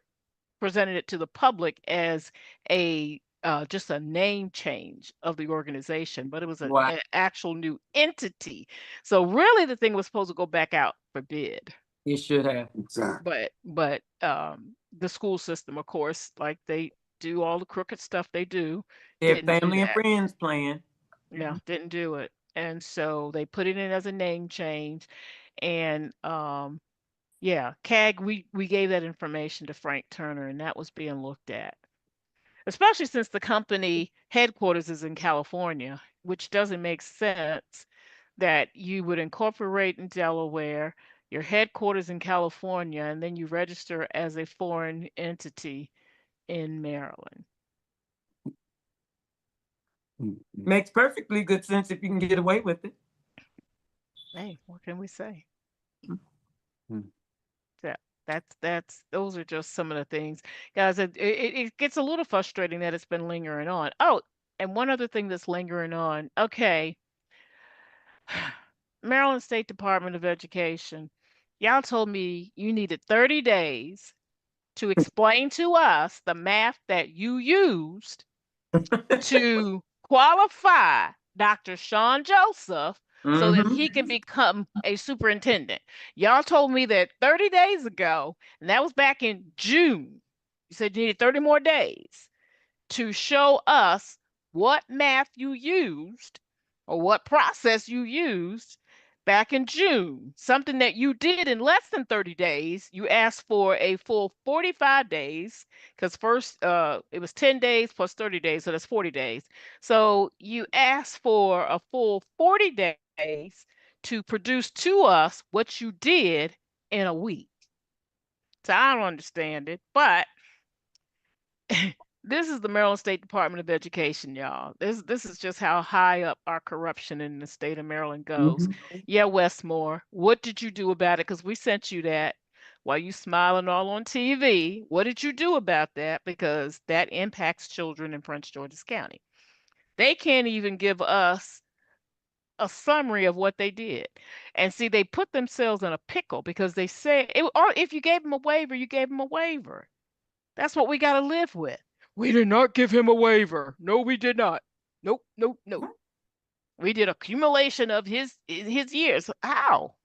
presented it to the public as a just a name change of the organization, but it was Wow. an actual new entity. So really, the thing was supposed to go back out for bid. It should have. Exactly. But the school system, of course, like they do all the crooked stuff they do, Their didn't do family and that. friends plan. Yeah, didn't do it. And so they put it in as a name change. And yeah, CAG, we gave that information to Frank Turner, and that was being looked at. Especially since the company headquarters is in California, which doesn't make sense that you would incorporate in Delaware, your headquarters in California, and then you register as a foreign entity in Maryland. Makes perfectly good sense if you can get away with it. Hey, what can we say? Mm. Yeah, that's those are just some of the things, guys. It gets a little frustrating that it's been lingering on. Oh, and one other thing that's lingering on. Okay, Maryland State Department of Education, y'all told me you needed 30 days to explain to us the math that you used to qualify Dr. Sean Joseph so that Mm-hmm. he can become a superintendent. Y'all told me that 30 days ago, and that was back in June. You said you needed 30 more days to show us what math you used or what process you used back in June, something that you did in less than 30 days. You asked for a full 45 days because first it was 10 days plus 30 days, so that's 40 days. So you asked for a full 40 days to produce to us what you did in a week. So I don't understand it, but this is the Maryland State Department of Education, y'all. This is just how high up our corruption in the state of Maryland goes. Mm-hmm. Yeah, Westmore, what did you do about it? Because we sent you that while you smiling all on TV. What did you do about that? Because that impacts children in Prince George's County. They can't even give us a summary of what they did. And see, they put themselves in a pickle because they say, or if you gave them a waiver, you gave them a waiver. That's what we got to live with. We did not give him a waiver. No, we did not. Nope, nope, nope. We did accumulation of his years. How?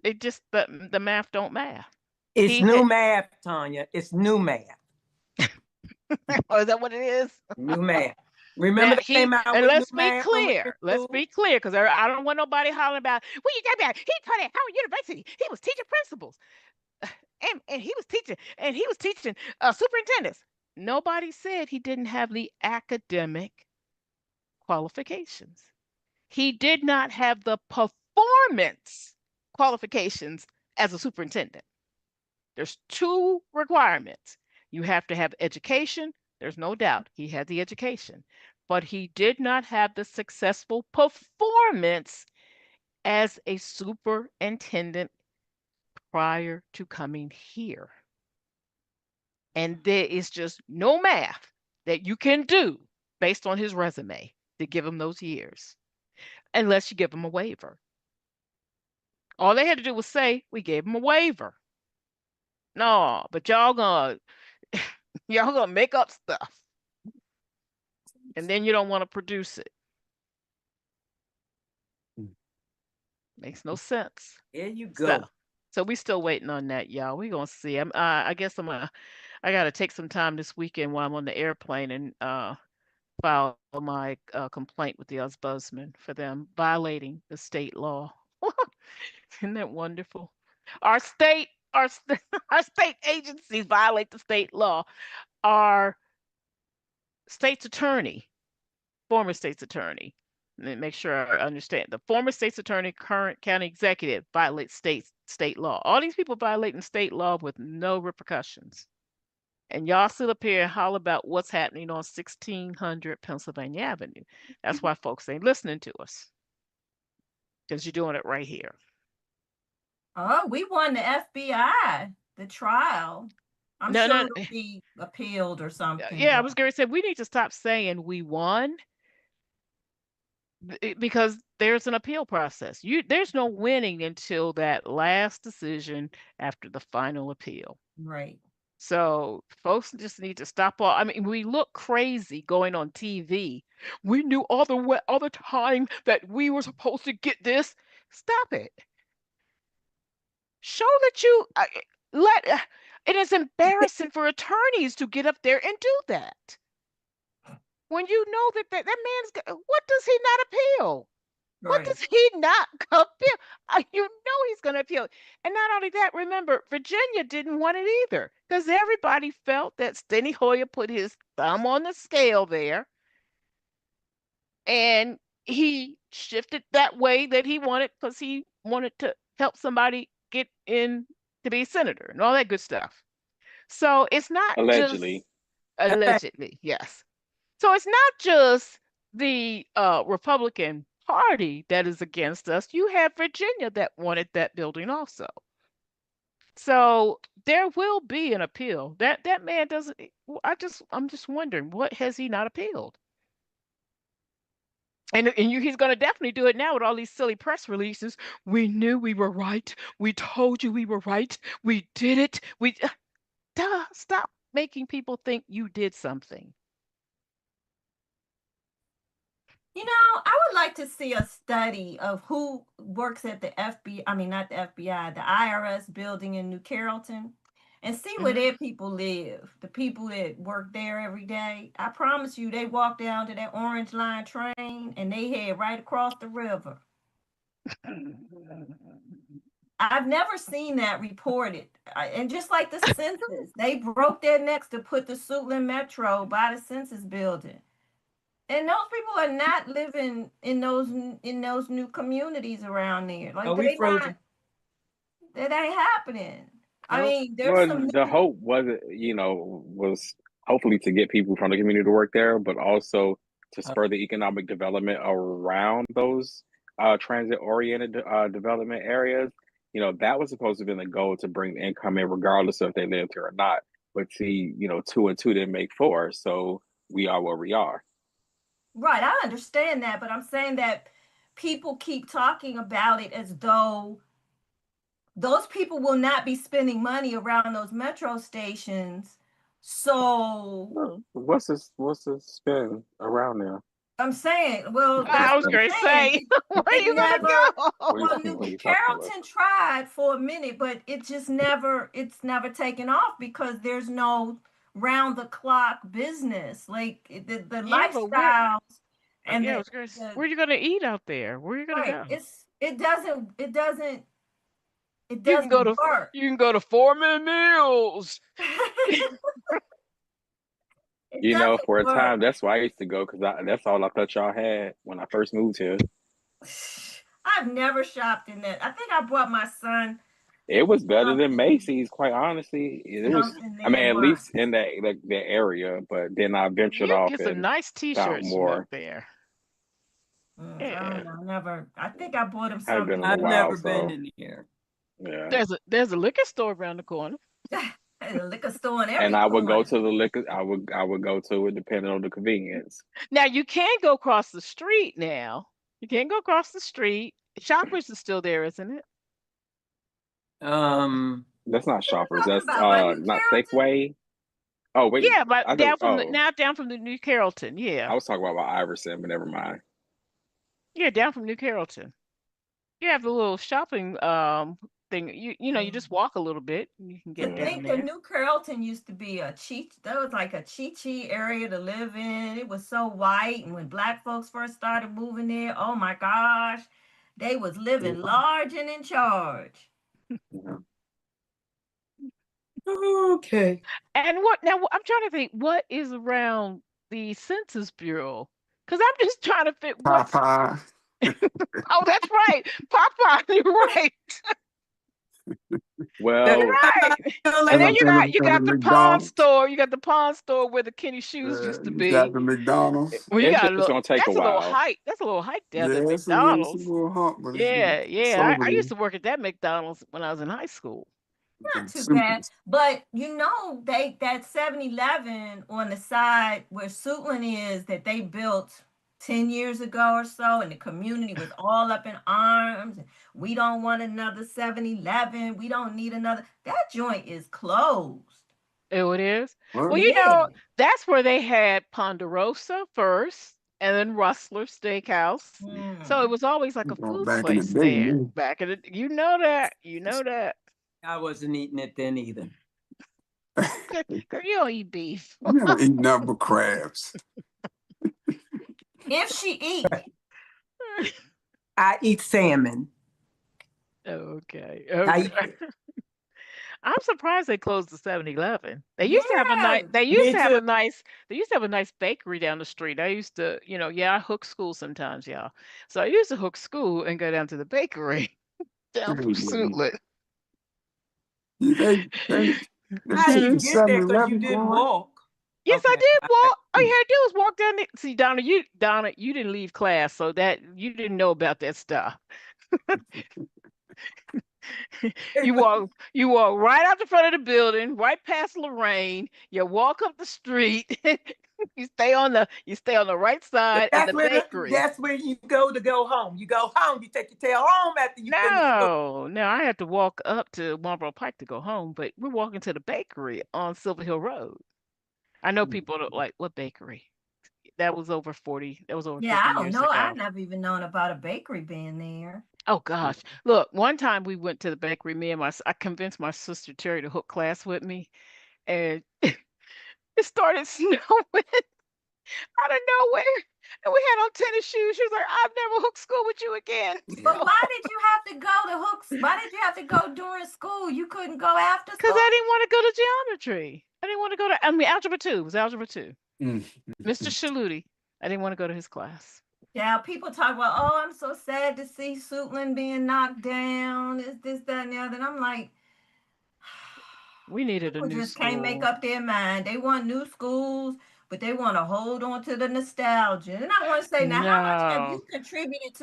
It just the math don't math. It's He had, new math, Tanya. It's new math. oh, is that what it is? New math. Remember Now they he came out and with new let's be math when we were in clear. Let's school? be clear, because I don't want nobody hollering about. What you talking about? He taught at Howard University. He was teaching principals, and he was teaching superintendents. Nobody said he didn't have the academic qualifications. He did not have the performance qualifications as a superintendent. There's two requirements. You have to have education. There's no doubt he had the education, but he did not have the successful performance as a superintendent prior to coming here. And there is just no math that you can do based on his resume to give him those years, unless you give him a waiver. All they had to do was say, we gave him a waiver. No, but y'all gonna make up stuff, and then you don't want to produce it. Makes no sense. There you So, go. so we still waiting on that, y'all. We gonna see. I guess I gotta take some time this weekend while I'm on the airplane and file my complaint with the ombudsman for them violating the state law. Isn't that wonderful? Our state, our state agencies violate the state law. our state's attorney, former state's attorney. Let me make sure I understand. The former state's attorney, current county executive violates state law. All these people violating state law with no repercussions. And y'all sit up here and holler about what's happening on 1600 Pennsylvania Avenue. That's why folks ain't listening to us because you're doing it right here. Oh, we won the FBI, the trial. I'm No, sure no. it'll be appealed or something. Yeah, I But was going to say we need to stop saying we won because there's an appeal process. There's no winning until that last decision after the final appeal. right. So folks just need to stop all. I mean, we look crazy going on TV. We knew all the time that we were supposed to get this. Stop it. Show that you let. It is embarrassing for attorneys to get up there and do that when you know that man's. What does he not appeal? What Right. does he not appeal? You know he's going to appeal. And not only that, remember, Virginia didn't want it either because everybody felt that Steny Hoyer put his thumb on the scale there and he shifted that way that he wanted because he wanted to help somebody get in to be senator and all that good stuff. So it's not just Allegedly. allegedly, yes. So it's not just the Republican Party that is against us. You have Virginia that wanted that building also. So there will be an appeal. That man doesn't. I'm just wondering what has he not appealed? He's going to definitely do it now with all these silly press releases. We knew we were right. We told you we were right. We did it. We stop making people think you did something. You know, I would like to see a study of who works at the FBI, I mean, not the FBI, the IRS building in New Carrollton, and see where Mhm. their people live, the people that work there every day. I promise you, they walk down to that Orange Line train and they head right across the river. I've never seen that reported. And just like the census, they broke their necks to put the Suitland Metro by the census building. And those people are not living in those new communities around there. Are Like we they frozen? not, that ain't happening. I No. mean, there's Well, some the new, hope wasn't, was hopefully to get people from the community to work there, but also to Uh, spur the economic development around those transit-oriented development areas. That was supposed to have been the goal to bring the income in, regardless of if they lived here or not. But see, two and two didn't make four, so we are where we are. right. I understand that, but I'm saying that people keep talking about it as though those people will not be spending money around those metro stations. So Well, what's the spin around there? I'm saying, well, What's that's I was what the going to I'm saying. say, where are It you going never, to what go? are well, you, New what are you talking about? Carrollton tried for a minute, but it just never, it's never taken off because there's no round the clock business. Like the Yeah, but where? lifestyles and Yeah, I was going to. the Where are you going to eat out there? Where are you going to right, go? it You can go doesn't to work. you can go to Foreman Mills. It doesn't For a work. time, that's why I used to go because that's all I thought y'all had when I first moved here. I've never shopped in that. I think I brought my son It was better than something, Macy's, quite honestly. It was, something I there mean, at once. least in that area. But then I ventured You can off get some and nice found T-shirts from up more. there. I Yeah, don't know. Never. I think I bought him Hadn't been something in a I've once. while, never been so in here. yeah. there's a liquor store around the corner. There's a liquor store in And every I would go corner. to the liquor. I would go to it depending on the convenience. Now you can go across the street now. You can go across the street. Shoppers is still there, isn't it? Um, That's not Shoppers. Talking That's about by New not Carrollton. Safeway. Oh wait, Yeah, but I do. Oh, down from the New Carrollton. Yeah, I was talking about Iverson, but never mind. yeah, down from New Carrollton. You have the little shopping thing. You just walk a little bit, and you can To get Yeah. down think that there. New Carrollton used to be that was like a chi area to live in. It was so white, and when black folks first started moving there, oh my gosh, they was living large and in charge. Yeah. Okay. And what now? I'm trying to think. What is around the Census Bureau? Because I'm just trying to fit what's. Popeye. Oh, that's right, Popeye. You're right. You're Well, right. And then And you the, got you and the got the pawn McDonald's. store. You got the pawn store where the Kenny shoes used to You got be. the McDonald's. Well, you it's got a just little. gonna take a That's a little while. hike. That's a little hike down there, Yes, it is a McDonald's. little hump, but Yeah, it's yeah. I over used there. to work at that McDonald's when I was in high school. Not too Super. bad. But they that 7-Eleven on the side where Suitland is that they built 10 years ago or so, and the community was all up in arms. We don't want another 7-Eleven. We don't need another. That joint is closed. Oh, it is. Well, What? Yeah. that's where they had Ponderosa first, and then Rustler Steakhouse. So it Mm. was always like You a going food back in the place day, there man. back in the. You know that. You know that. I wasn't eating it then either. Girl, you don't eat beef. You don't eat nothing but crabs. If she eat, I eat salmon. Okay. I Okay. eat, I'm surprised they closed the 7-Eleven. They used to have a nice yeah. they used me to have too. a nice they used to have a nice bakery down the street. I used to, yeah, I hook school sometimes, y'all. So I used to hook school and go down to the bakery down from Anyway, Suitland. they How did keep you the Mhm. get there? Seven Because you Eleven didn't going. walk. Yes, I Okay. did walk. All you had to do was walk down there. See, Donna, you didn't leave class, so that you didn't know about that stuff. You walk right out the front of the building, right past Lorraine. You walk up the street. You stay on the right side and the bakery. That's where you go home. You go home. You take your tail home after you finish school. No, no, I had to walk up to Marlboro Pike to go home, but we're walking to the bakery on Silver Hill Road. I know people don't like what bakery. That was over Yeah, 50 I don't years know. I ago. never even known about a bakery being there. Oh gosh. Look, one time we went to the bakery, I convinced my sister Terry to hook class with me, and it started snowing out of nowhere. And we had on tennis shoes. She was like, I've never hooked school with you again. But why did you have to go to hooks? Why did you have to go during school? You couldn't go after Because school? I didn't want to go to geometry. I didn't want to go to, I mean, algebra 2. It was algebra 2. Mm. Mr. Shaluti. I didn't want to go to his class. Yeah, people talk about, oh, I'm so sad to see Suitland being knocked down. Is this, that, and the other. And I'm like, We needed a people new just can't make school. up their mind. They want new schools, but they want to hold on to the nostalgia. And I want to say, now, how much have you No. contributed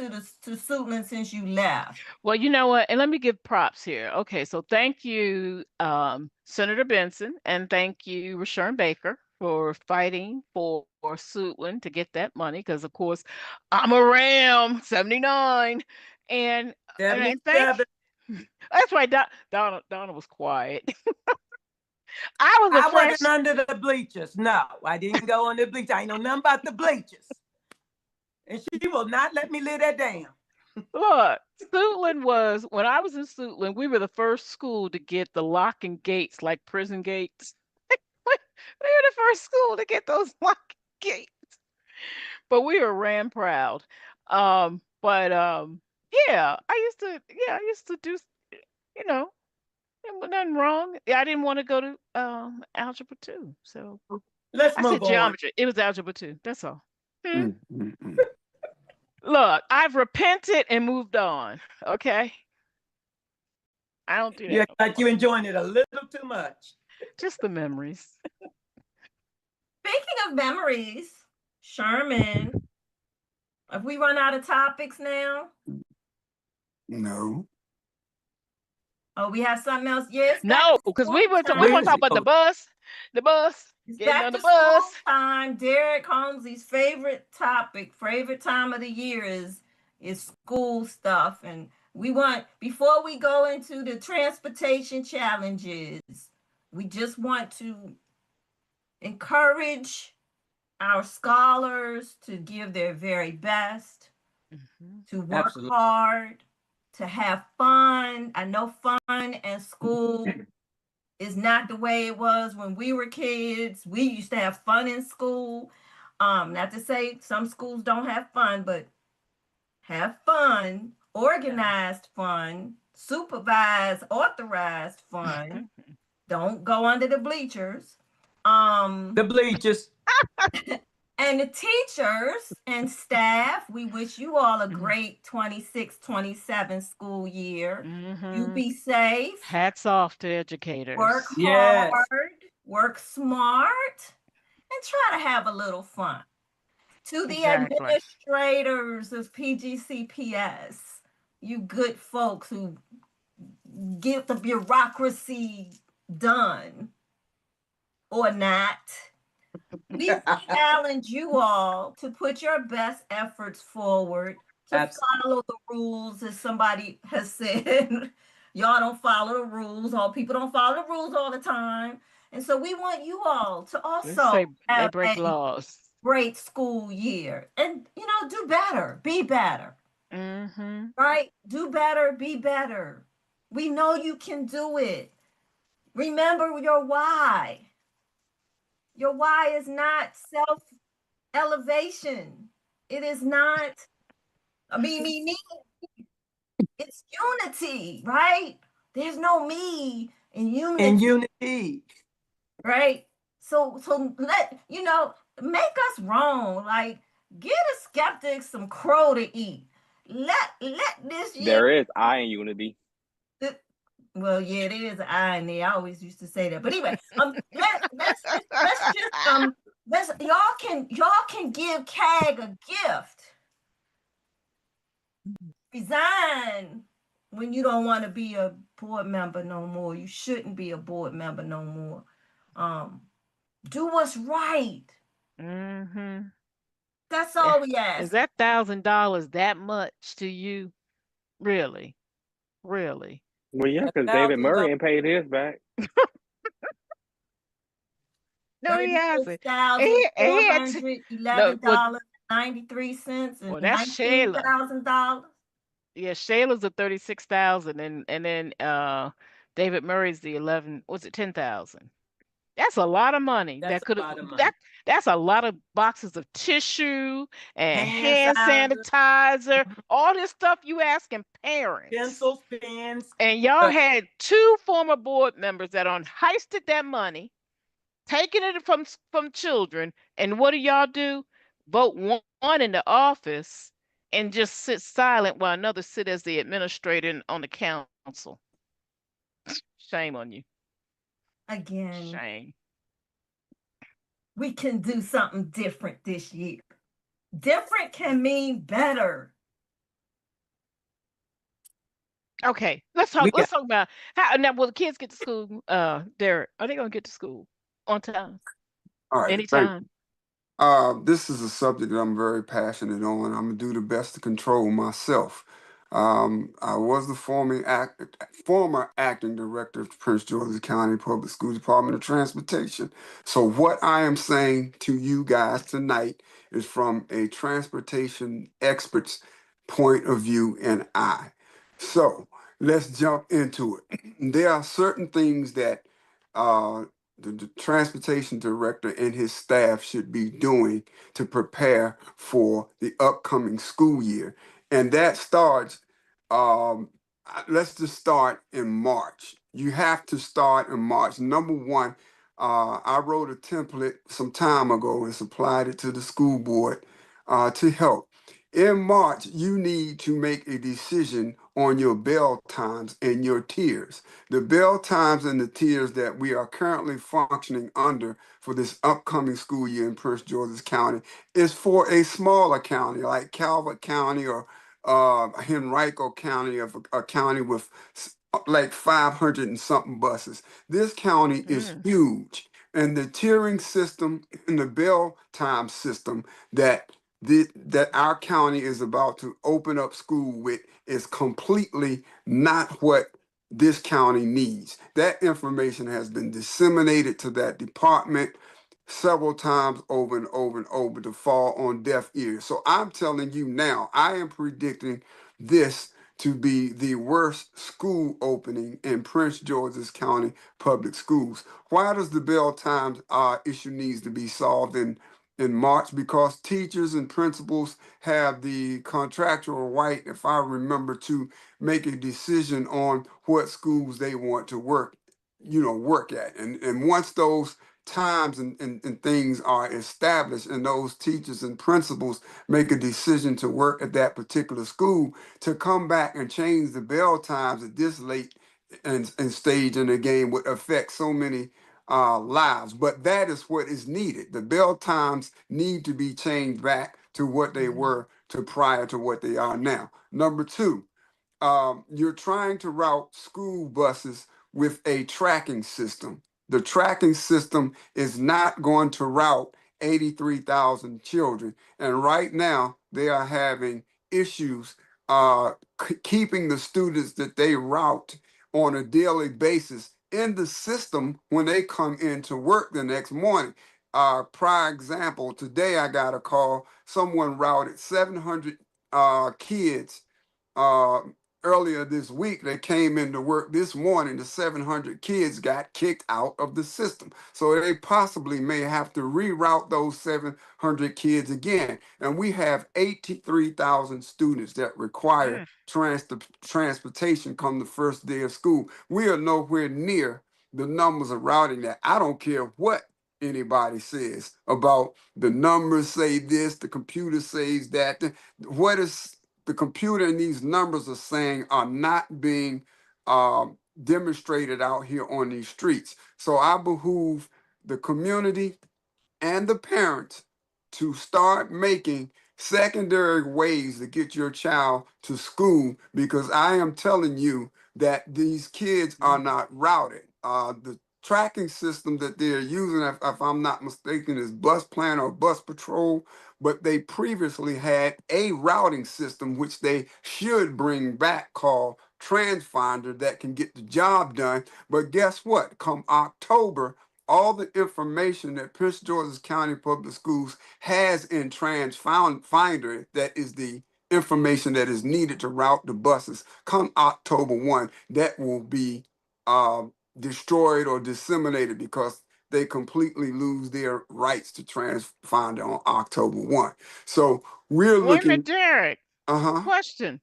to Suitland since you left? Well, you know what? And let me give props here. Okay, so thank you, Senator Benson, and thank you, Rashawn Baker, for fighting for Suitland to get that money. Because of course, I'm a Ram, 79, and thank. 77. That's right. Donna was quiet. I was a I wasn't fresh. under the bleachers. No, I didn't go on the bleachers. I ain't know nothing about the bleachers. And she will not let me live that down. Look, Suitland was when I was in Suitland, we were the first school to get the locking gates like prison gates. We were the first school to get those locking gates. But we were ram proud. But yeah, I used to do, you know, there was nothing wrong. I didn't want to go to algebra 2. So Let's I said move on. geometry. It was algebra 2. That's all. Hmm? Mm, mm, mm. Look, I've repented and moved on. Okay? I don't do that Yeah, no like more. you enjoying it a little too much. Just the memories. Speaking of memories, Sherman, have we run out of topics now? No. Oh, we have something else. Yeah, it's back No, to because school we Wait. want to talk time. about the bus, It's getting back on the to school bus. time. Derek Holmesley's favorite topic, favorite time of the year is school stuff. And we want, before we go into the transportation challenges, we just want to encourage our scholars to give their very best, Mhm. to work Absolutely. hard, to have fun. I know fun and school is not the way it was when we were kids. We used to have fun in school. Not to say some schools don't have fun, but have fun, Yeah. organized fun, supervised, authorized fun. Don't go under the bleachers. The bleachers. And the teachers and staff, we wish you all a Mm. great 26-27 school year. You Mm-hmm. be safe, Hats off to work educators. Yes. hard, work smart, and try to have a little fun. To the Exactly. administrators of PGCPS, you good folks who get the bureaucracy done or not, we challenge you all to put your best efforts forward, to follow the rules, as somebody has said. Y'all don't follow the rules. All people don't follow the rules all the time. And so we want you all to They also say they have break a laws. great school year and, do better, be better, Mm-hmm. right? Do better, be better. We know you can do it. Remember your why. Your why is not self elevation. It is not, me, it's unity, right? There's no me in In unity, unity. right? So make us wrong. Like, get a skeptic some crow to eat. Let this year. There is I in unity. Well, yeah, it is an I in there. I always used to say that. But anyway, let's just y'all can give CAG a gift. Resign when you don't want to be a board member no more. You shouldn't be a board member no more. Um, do what's right. Mm-hmm. That's Eh, all we is ask. that $1,000 that much to you? Really? Really? Well, yeah, A because David thousand Murray dollars. ain't paid his back. No, he Thirty-six hasn't. thousand He four had to, hundred no, eleven well, dollars 93 cents and well, that's Shayla. $19,000. Yeah, Shayla's the 36,000, and then David Murray's the 11. Was it 10,000? That's a lot of money. That's That a could have lot of money. that's a lot of boxes of tissue and Hand hand sanitizer. sanitizer, all this stuff you asking parents. Pencils, pens. And y'all had two former board members that on heisted that money, taking it from children, and what do y'all do? Vote one in the office and just sit silent while another sit as the administrator on the council. Shame on you. Again, Shame. we can do something different this year. Different can mean better. Okay, We got let's talk about how now will the kids get to school? Derek, are they gonna get to school on time? All right, thank Anytime? you. This is a subject that I'm very passionate on. I'm gonna do the best to control myself. I was the former acting director of Prince George's County Public School Department of Transportation. So what I am saying to you guys tonight is from a transportation expert's point of view and eye. So let's jump into it. There are certain things that uh, the transportation director and his staff should be doing to prepare for the upcoming school year. And that starts, let's just start in March. You have to start in March. Number one, I wrote a template some time ago and supplied it to the school board to help. In March, you need to make a decision on your bell times and your tiers. The bell times and the tiers that we are currently functioning under for this upcoming school year in Prince George's County is for a smaller county like Calvert County or Henrico County, of a county with like 500 and something buses. This county is Mm. huge. And the tiering system and the bell time system that that our county is about to open up school with is completely not what this county needs. That information has been disseminated to that department several times over and over and over to fall on deaf ears. So I'm telling you now, I am predicting this to be the worst school opening in Prince George's County public schools. Why does the bell times issue needs to be solved in March? Because teachers and principals have the contractual right, if I remember, to make a decision on what schools they want to work work at. And once those times and things are established and those teachers and principals make a decision to work at that particular school, to come back and change the bell times at this late and stage in the game would affect so many lives. But that is what is needed. The bell times need to be changed back to what they were to prior to what they are now. Number two, you're trying to route school buses with a tracking system. The tracking system is not going to route 83,000 children. And right now, they are having issues keeping the students that they route on a daily basis in the system when they come into work the next morning. Prior example, today I got a call, someone routed 700 kids uh, earlier this week. They came into work this morning. The 700 kids got kicked out of the system. So they possibly may have to reroute those 700 kids again. And we have 83,000 students that require Mm. transportation come the first day of school. We are nowhere near the numbers of routing that. I don't care what anybody says about the numbers say this, the computer says that. What is the computer and these numbers are saying are not being demonstrated out here on these streets. So I behoove the community and the parents to start making secondary ways to get your child to school, because I am telling you that these kids are not routed. The tracking system that they're using, if I'm not mistaken, is Bus Plan or Bus Patrol, but they previously had a routing system which they should bring back called Transfinder that can get the job done. But guess what? Come October, all the information that Prince George's County Public Schools has in Finder, that is the information that is needed to route the buses, come October 1, that will be destroyed or disseminated because they completely lose their rights to Finder on October 1. So we're Wait a minute, looking, Derek. uh-huh. Question.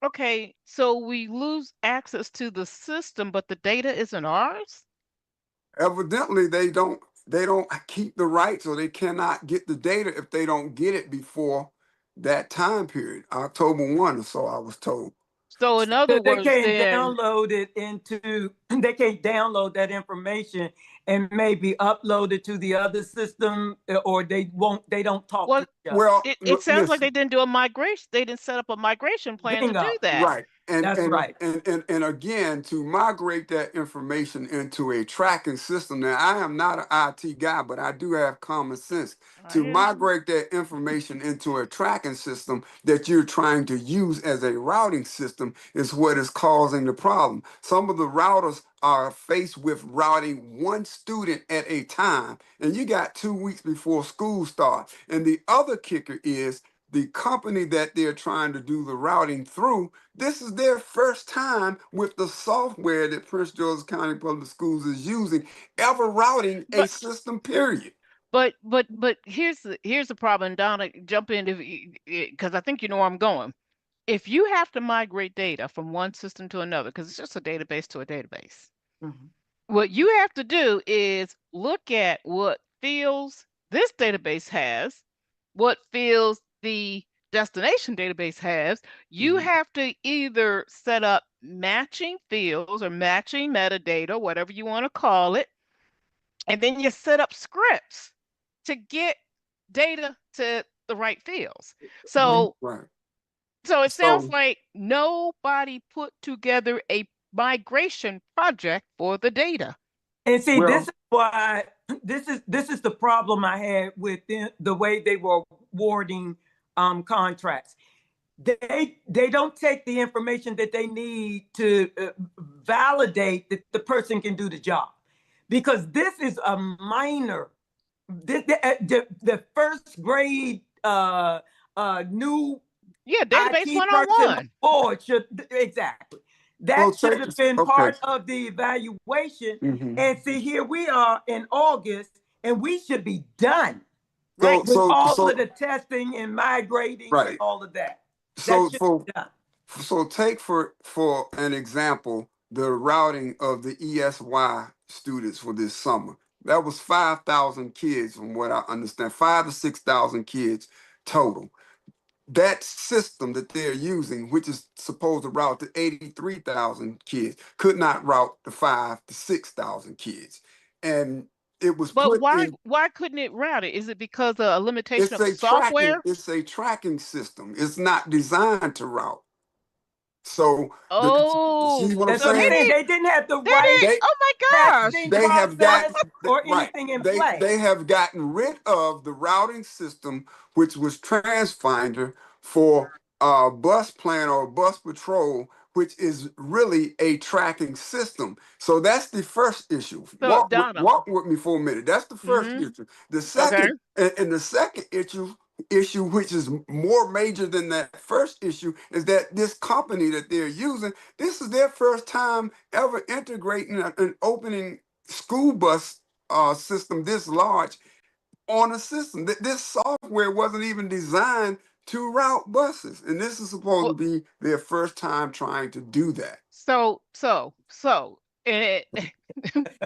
Okay, so we lose access to the system, but the data isn't ours? Evidently they don't keep the rights, or they cannot get the data if they don't get it before that time period, October 1 or so, I was told. So in other They words, can't then, download it into, they can't download that information and maybe upload it to the other system, or they don't talk to well, each other. Well, it sounds like listen. they didn't do a migration. They didn't set up a migration plan to do Bingo. that. Right. And That's and, right. and again, to migrate that information into a tracking system. Now, I am not an IT guy, but I do have common sense. I To hear you. migrate that information into a tracking system that you're trying to use as a routing system is what is causing the problem. Some of the routers are faced with routing one student at a time, and you got 2 weeks before school starts. And the other kicker is the company that they're trying to do the routing through, this is their first time with the software that Prince George's County Public Schools is using, ever routing a But system, period. but here's the problem. Donna, jump in because I think you know where I'm going. If you have to migrate data from one system to another, because it's just a database to a database, Mhm. what you have to do is look at what fields this database has, what fields the destination database has. You Mhm. have to either set up matching fields or matching metadata, whatever you want to call it, and then you set up scripts to get data to the right fields. Mhm. So Right. so it sounds So, like nobody put together a migration project for the data. And see, this well, is why this is the problem I had with the way they were awarding contracts. They don't take the information that they need to validate that the person can do the job, because this is a minor. The first grade new Yeah, database IT person on 101. board should, exactly. so That should check have this. been Okay. part of the evaluation. hmm And see, here we are in August, and we should be done Right. So, with so, all of so, the testing and migrating and right. all of that. That So, should for be done. So take for an example the routing of the ESY students for this summer. That was 5,000 kids, from what I understand, 5 to 6,000 kids total. That system that they're using, which is supposed to route to 83,000 kids, could not route the 5 to 6,000 kids. And it was But put why in, why couldn't it route it? Is it because of a limitation of the software? it's a tracking system. It's not designed to route. So the see Oh, what I'm That's so what they I'm saying? saying. didn't They didn't have the they right didn't They oh my gosh. testing they have got process or right. anything in They place. have gotten rid of the routing system, which was TransFinder for bus plan or bus patrol, which is really a tracking system. So that's the first issue. So Donna. Walk with me for a minute. That's the first Mm-hmm. issue. The Okay. second and the second issue, which is more major than that first issue, is that this company that they're using, this is their first time ever integrating and opening school bus system this large on a system. This software wasn't even designed to route buses, and this is supposed to Well, be their first time trying to do that. so it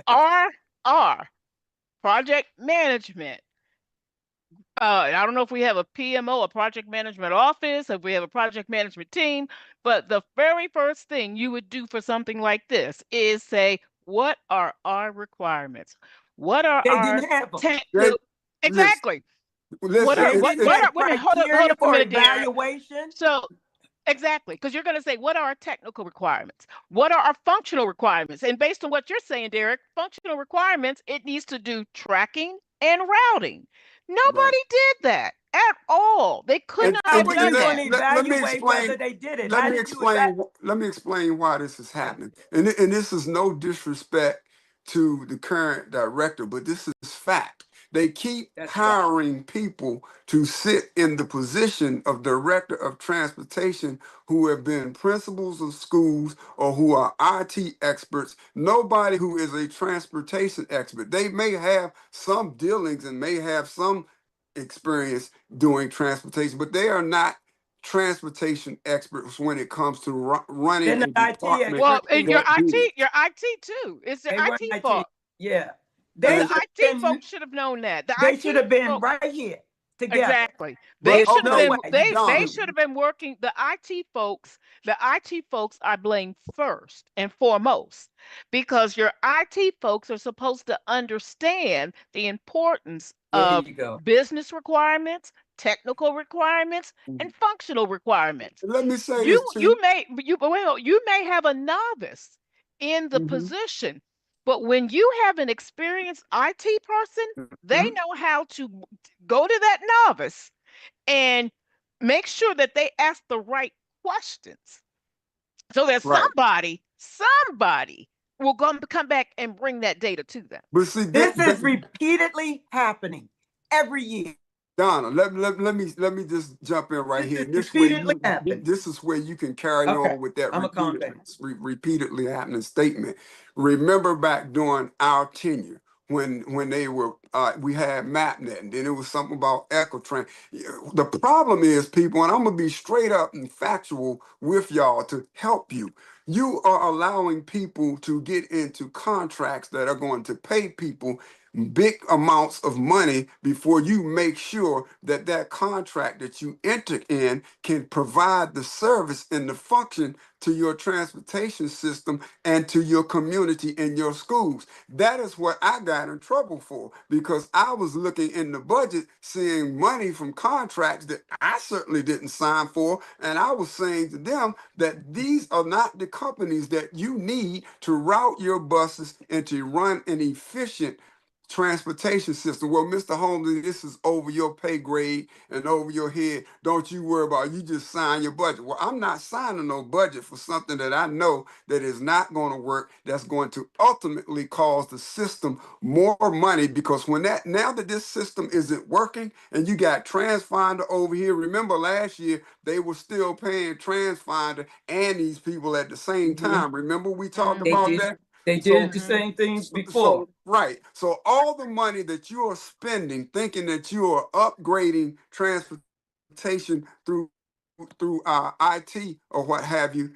R R project management. I don't know if we have a PMO, a project management office, if we have a project management team, but the very first thing you would do for something like this is say, what are our requirements? What are They our didn't have them. They technical listen, exactly. What listen. are They It's didn't what it's have are wait a minute, hold criteria up a for minute, Derek. evaluation. So exactly, because you're going to say, what are our technical requirements? What are our functional requirements? And based on what you're saying, Derek, functional requirements, it needs to do tracking and routing. right. Nobody did that at all. They could And not How have and, were you and done let, going that. to let me evaluate whether explain. they did it? Let How me did you evaluate? explain. Let me explain why this is happening. And this is no disrespect to the current director, but this is fact. They keep That's right. hiring people to sit in the position of director of transportation who have been principals of schools or who are IT experts. Nobody who is a transportation expert. They may have some dealings and may have some experience doing transportation, but they are not transportation experts when it comes to They're running not a IT department Well, experts and either. your that big. IT too. It's their They weren't IT IT. fault. Yeah. So They the And should IT have been folks should have known that. The they should IT have been folks. right here together. Exactly. They but There's should have no okay, been way. You just they Donna, can't. should have been working the IT folks are blamed first and foremost because your IT folks are supposed to understand the importance There of you go. business requirements, technical requirements, and functional requirements. let me say You this you too. may you well you may have a novice in the Hmm. position, but when you have an experienced IT person, they Hmm. know how to go to that novice and make sure that they ask the right questions so that Right. somebody will come back and bring that data to them. But see, This is repeatedly happening every year. Donna, let me just jump in right This here. is And repeatedly happening. this is where you can carry Okay. on with that I'm gonna calm down. repeatedly happening statement. Remember back during our tenure when they were we had MapNet, and then it was something about Equitrans. The problem is, people, and I'm gonna be straight up and factual with y'all to help you. You are allowing people to get into contracts that are going to pay people big amounts of money before you make sure that that contract that you enter in can provide the service and the function to your transportation system and to your community and your schools. That is what I got in trouble for, because I was looking in the budget seeing money from contracts that I certainly didn't sign for, and I was saying to them that these are not the companies that you need to route your buses and to run an efficient transportation system. Well, Mr. Holmes, this is over your pay grade and over your head. Don't you worry about it. You just sign your budget. Well, I'm not signing no budget for something that I know that is not going to work, that's going to ultimately cause the system more money, because when that now that this system isn't working and you got TransFinder over here, remember last year they were still paying TransFinder and these people at the same Hmm. time. Remember we talked They about Mm-hmm. did that? they So did the same thing before. so right. So all the money that you are spending thinking that you are upgrading transportation through IT or what have you,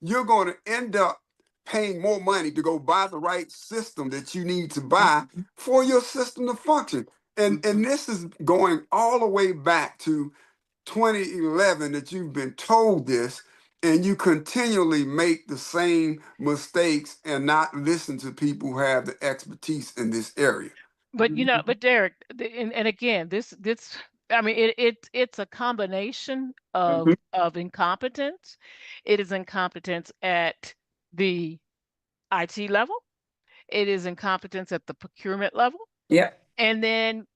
you're going to end up paying more money to go buy the right system that you need to buy for your system to function. And this is going all the way back to 2011 that you've been told this, and you continually make the same mistakes and not listen to people who have the expertise in this area. But but Derek, and again, this I mean it's a combination Mhm. of incompetence. It is incompetence at the IT level. It is incompetence at the procurement level, Yeah. and then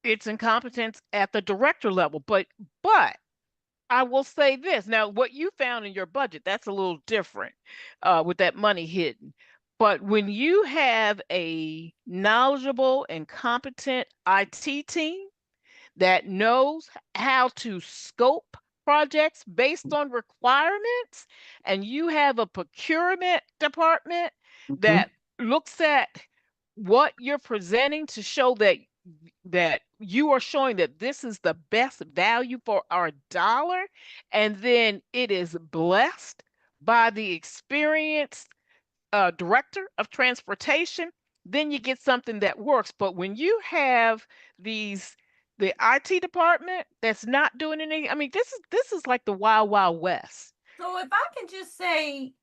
it's incompetence at the director level. But I will say this. Now, what you found in your budget, that's a little different with that money hidden. But when you have a knowledgeable and competent IT team that knows how to scope projects based on requirements, and you have a procurement department Mhm. that looks at what you're presenting to show that you are showing that this is the best value for our dollar, and then it is blessed by the experienced director of transportation, then you get something that works. But when you have these the IT department that's not doing anything, I mean, this is like the wild wild west. So if I can just say,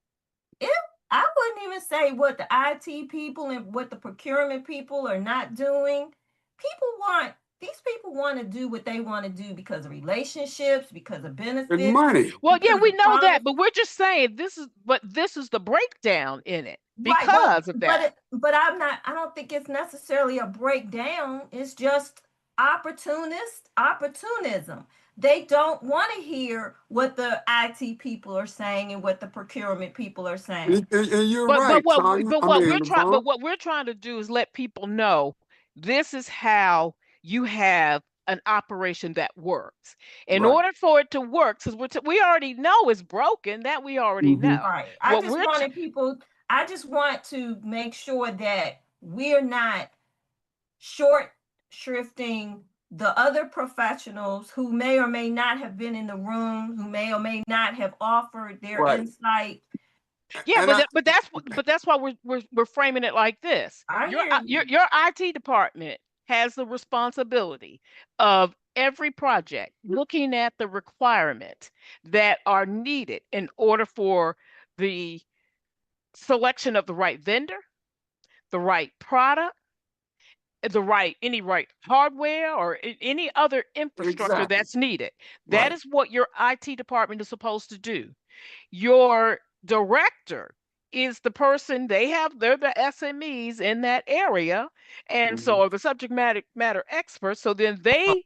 if I wouldn't even say what the IT people and what the procurement people are not doing. People want these people want to do what they want to do because of relationships, because of And benefits, money. Well, yeah, because we of know that, promise. but we're just saying this is the breakdown in it Right, but because of that. I don't think it's necessarily a breakdown. It's just opportunism. They don't want to hear what the IT people are saying and what the procurement people are saying. And you're But right, Tanya. I mean, LeBron. what we're trying to do is let people know this is how you have an operation that works. In Right. order for it to work, because we already know it's broken, that we already Mhm. know. Right. What we're I just want to make sure that we're not short shrifting the other professionals who may or may not have been in the room, who may or may not have offered their Right. insight. Yeah, And I, but that's why we're framing it like this. I hear you. Your IT department has the responsibility of every project looking at the requirements that are needed in order for the selection of the right vendor, the right product, right hardware or any other infrastructure exactly. that's needed. That Right. is what your IT department is supposed to do. Your director is the person they're the SMEs in that area, and so Mhm. are the subject matter experts. So then they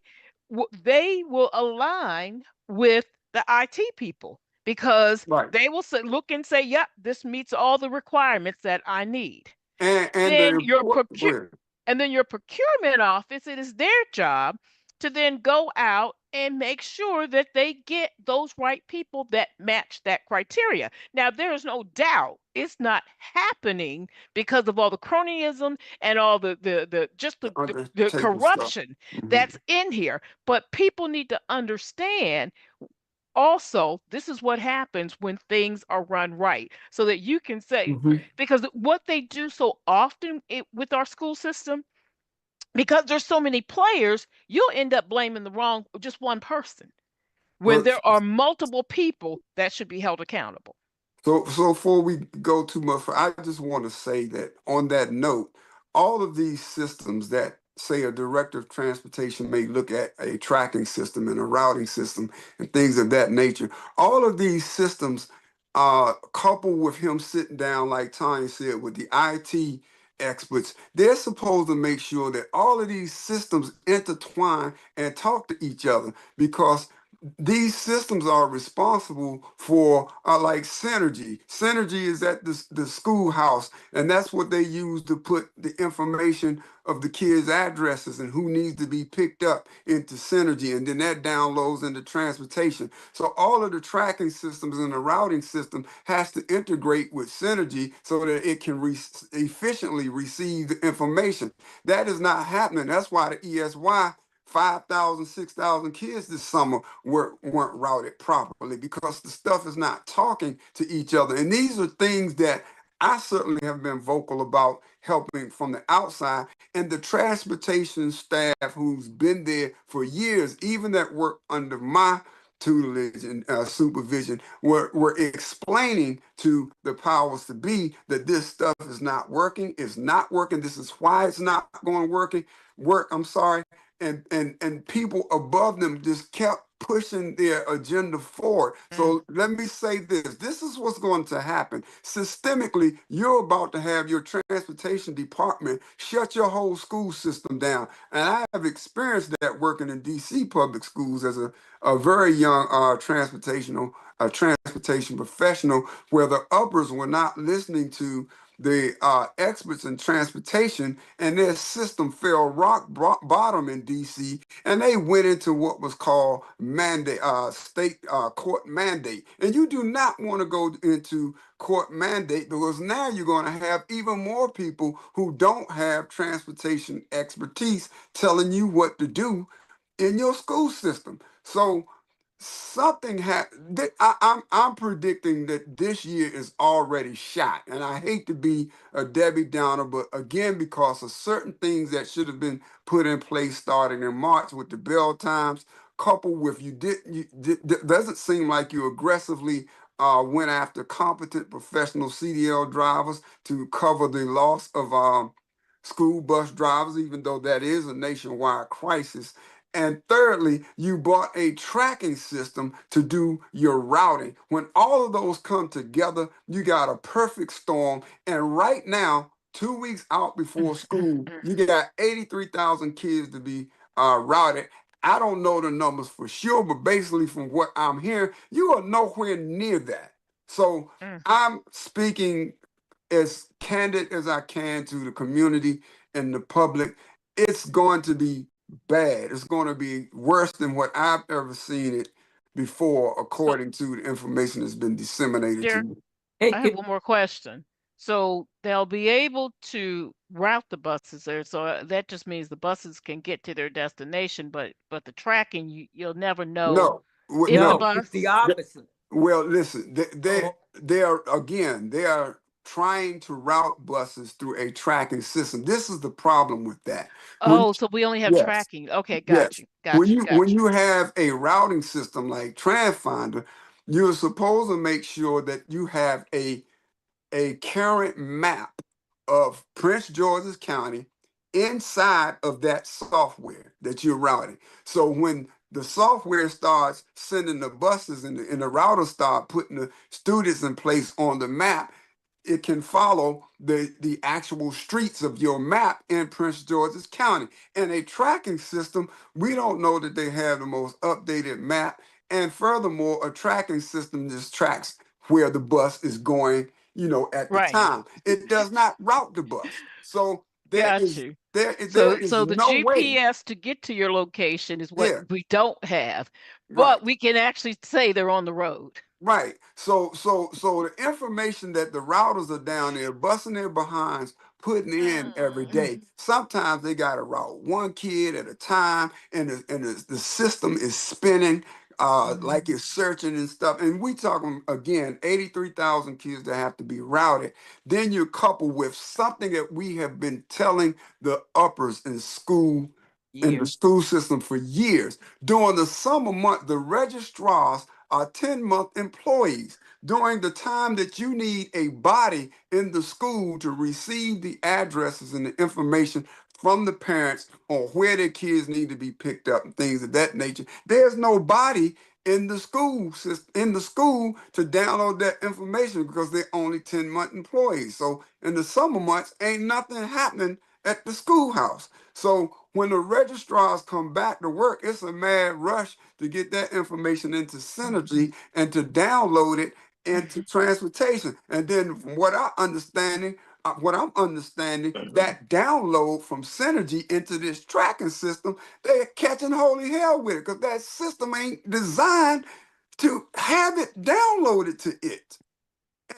will align with the IT people because Right. they will look and say, "Yep, this meets all the requirements that I need." And the Then important. Go ahead. your procurement office, it is their job to then go out and make sure that they get those right people that match that criteria. Now, there is no doubt it's not happening because of all the cronyism and all the Table stuff. corruption Hmm. that's in here. But people need to understand also this is what happens when things are run right so that you can say Mhm. because what they do so often with our school system, because there's so many players, you'll end up blaming the wrong just one person when But there are multiple people that should be held accountable. so before we go too much, I just want to say that on that note, all of these systems that say a director of transportation may look at a tracking system and a routing system and things of that nature, all of these systems, coupled with him sitting down, like Tanya said, with the IT experts, they're supposed to make sure that all of these systems intertwine and talk to each other because these systems are responsible for like synergy. Synergy is at the schoolhouse, and that's what they use to put the information of the kids' addresses and who needs to be picked up into synergy, and then that downloads into transportation. So all of the tracking systems and the routing system has to integrate with synergy so that it can efficiently receive the information. That is not happening. That's why the ESY 5,000, 6,000 kids this summer weren't routed properly because the stuff is not talking to each other. And these are things that I certainly have been vocal about helping from the outside. And the transportation staff who's been there for years, even that work under my tutelage and supervision, were explaining to the powers to be that this stuff is not working. It's not working. This is why it's not going to work. I'm sorry. And people above them just kept pushing their agenda forward. Mm. So let me say this. This is what's going to happen. Systemically, you're about to have your transportation department shut your whole school system down. And I have experienced that working in DC public schools as a very young transportation professional, where the uppers were not listening to the experts in transportation, and their system fell bottom in DC, and they went into what was called mandate, state court mandate. And you do not want to go into court mandate, because now you're going to have even more people who don't have transportation expertise telling you what to do in your school system. So something I'm predicting that this year is already shot, and I hate to be a Debbie Downer, but again, because of certain things that should have been put in place starting in March with the bell times, coupled with doesn't seem like you aggressively went after competent professional CDL drivers to cover the loss of school bus drivers, even though that is a nationwide crisis. And thirdly, you bought a tracking system to do your routing. When all of those come together, you got a perfect storm. And right now, 2 weeks out before school, you got 83,000 kids to be routed. I don't know the numbers for sure, but basically from what I'm hearing, you are nowhere near that. So Mm. I'm speaking as candid as I can to the community and the public. It's going to be bad. It's going to be worse than what I've ever seen it before, So, according to the information that's been disseminated to Derek, me. Hey, I have one more question. So they'll be able to route the buses there. So that just means the buses can get to their destination, but the tracking, you'll never know No, if the no, no. it's the bus. opposite. Well, listen, Oh, they are trying to route buses through a tracking system. This is the problem with that. When Oh, so we only have yes, tracking. Okay, got yes. you, got you, When got you. you have a routing system like TransFinder, you're supposed to make sure that you have a current map of Prince George's County inside of that software that you're routing. So when the software starts sending the buses and the router start putting the students in place on the map, it can follow the actual streets of your map in Prince George's County. And a tracking system, we don't know that they have the most updated map. And furthermore, a tracking system just tracks where the bus is going, at the Right. time. It does not route the bus. So there Got is you. there So is the no way. GPS to get to your location is what Yeah, we don't have, right. but we can actually say they're on the road. Right. So the information that the routers are down there busting their behinds, putting in every Mm. day. Sometimes they got to route one kid at a time, and the system is spinning, like it's searching and stuff. And we talking again, 83,000 kids that have to be routed. Then you couple with something that we have been telling the uppers in the years. school system for years. During the summer month, the registrars are 10-month employees. During the time that you need a body in the school to receive the addresses and the information from the parents on where their kids need to be picked up and things of that nature, there's no body in the school system, in the school, to download that information because they're only 10-month employees. So in the summer months, ain't nothing happening at the schoolhouse. So when the registrars come back to work, it's a mad rush to get that information into Synergy and to download it into transportation. And then from what I'm understanding, that download from Synergy into this tracking system, they're catching holy hell with it because that system ain't designed to have it downloaded to it.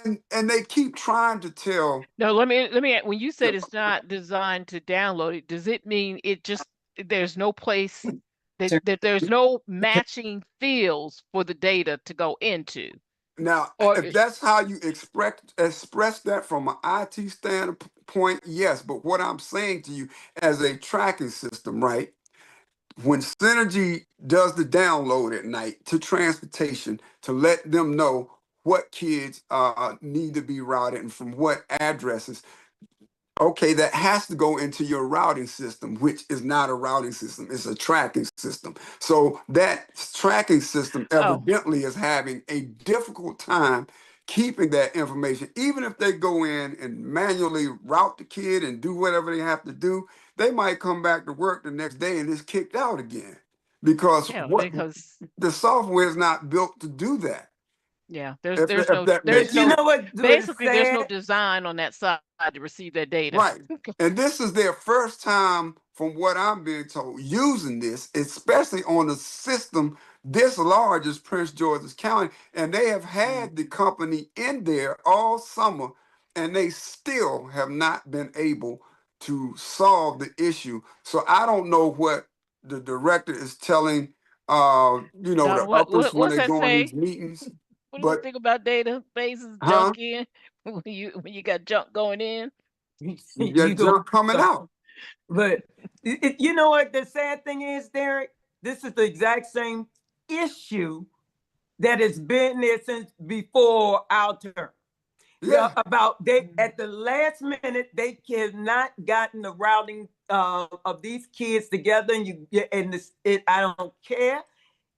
And they keep trying to tell. No, let me when you said it's not designed to download it, does it mean it just there's no place that there's no matching fields for the data to go into. Now, Or if that's how you express that from an IT standpoint, yes. But what I'm saying to you as a tracking system, right? When Synergy does the download at night to transportation to let them know what kids need to be routed and from what addresses, okay, that has to go into your routing system, which is not a routing system, it's a tracking system. So that tracking system oh, evidently is having a difficult time keeping that information. Even if they go in and manually route the kid and do whatever they have to do, they might come back to work the next day and it's kicked out again because yeah, what because the software is not built to do that. yeah, If that makes You sense. know what is basically there's no sad? design on that side to receive that data. Right. And this is their first time, from what I'm being told, using this, especially on a system this large as Prince George's County. And they have had the company in there all summer, and they still have not been able to solve the issue. So I don't know what the director is telling Donna, the uppers when what's they that go in say? these meetings. What do you But think about databases huh? junk in when you got junk going in? You You got go, junk coming out. but you know what the sad thing is, Derek? This is the exact same issue that has been there since before our term. Yeah. About they at the last minute they have not gotten the routing of these kids together, and I don't care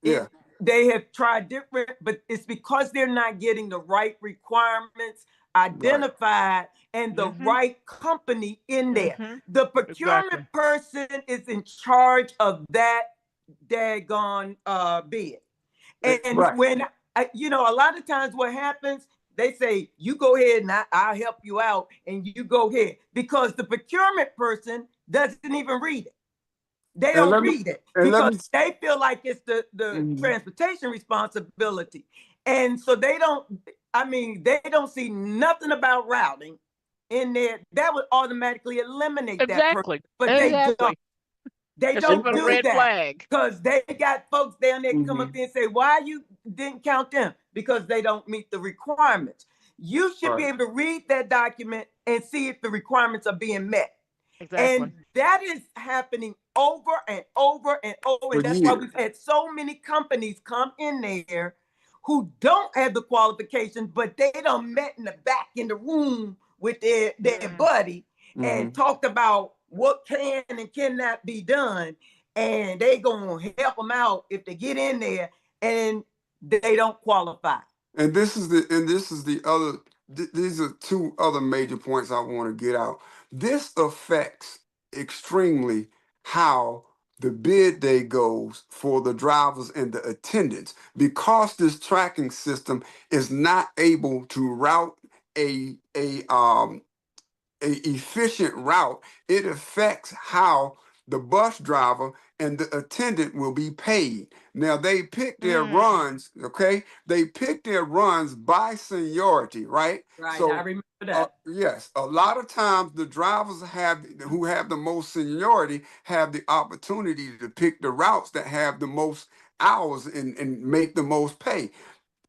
Yeah. if they have tried different, but it's because they're not getting the right requirements Right. identified and the Mhm. right company in there. Mhm. The procurement Exactly. person is in charge of that daggone bid. And Right. when a lot of times what happens, they say, you go ahead and I'll help you out, and you go ahead, because the procurement person doesn't even read it. They And don't let me read it and let because me they feel like it's the mhm. transportation responsibility. And so they don't see nothing about routing in there. That would automatically eliminate that person. Exactly. But they don't. Exactly. They That should have don't been a do red that flag. because they got folks down there come up Mhm. there and say, why you didn't count them? Because they don't meet the requirements. You should be Right. able to read that document and see if the requirements are being met. Exactly. And that is happening over and over and over. For And that's why years. we've had so many companies come in there who don't have the qualifications, but they done met in the back in the room with their Mm. buddy Hmm. and talked about what can and cannot be done. And they gonna help them out if they get in there and they don't qualify. And this is the other these are two other major points I want to get out. This affects extremely how the bid day goes for the drivers and the attendants because this tracking system is not able to route a efficient route. It affects how the bus driver and the attendant will be paid. Now they pick their Mm. runs, okay? They pick their runs by seniority, right? Right, I So remember that. yes, a lot of times the drivers who have the most seniority have the opportunity to pick the routes that have the most hours and make the most pay.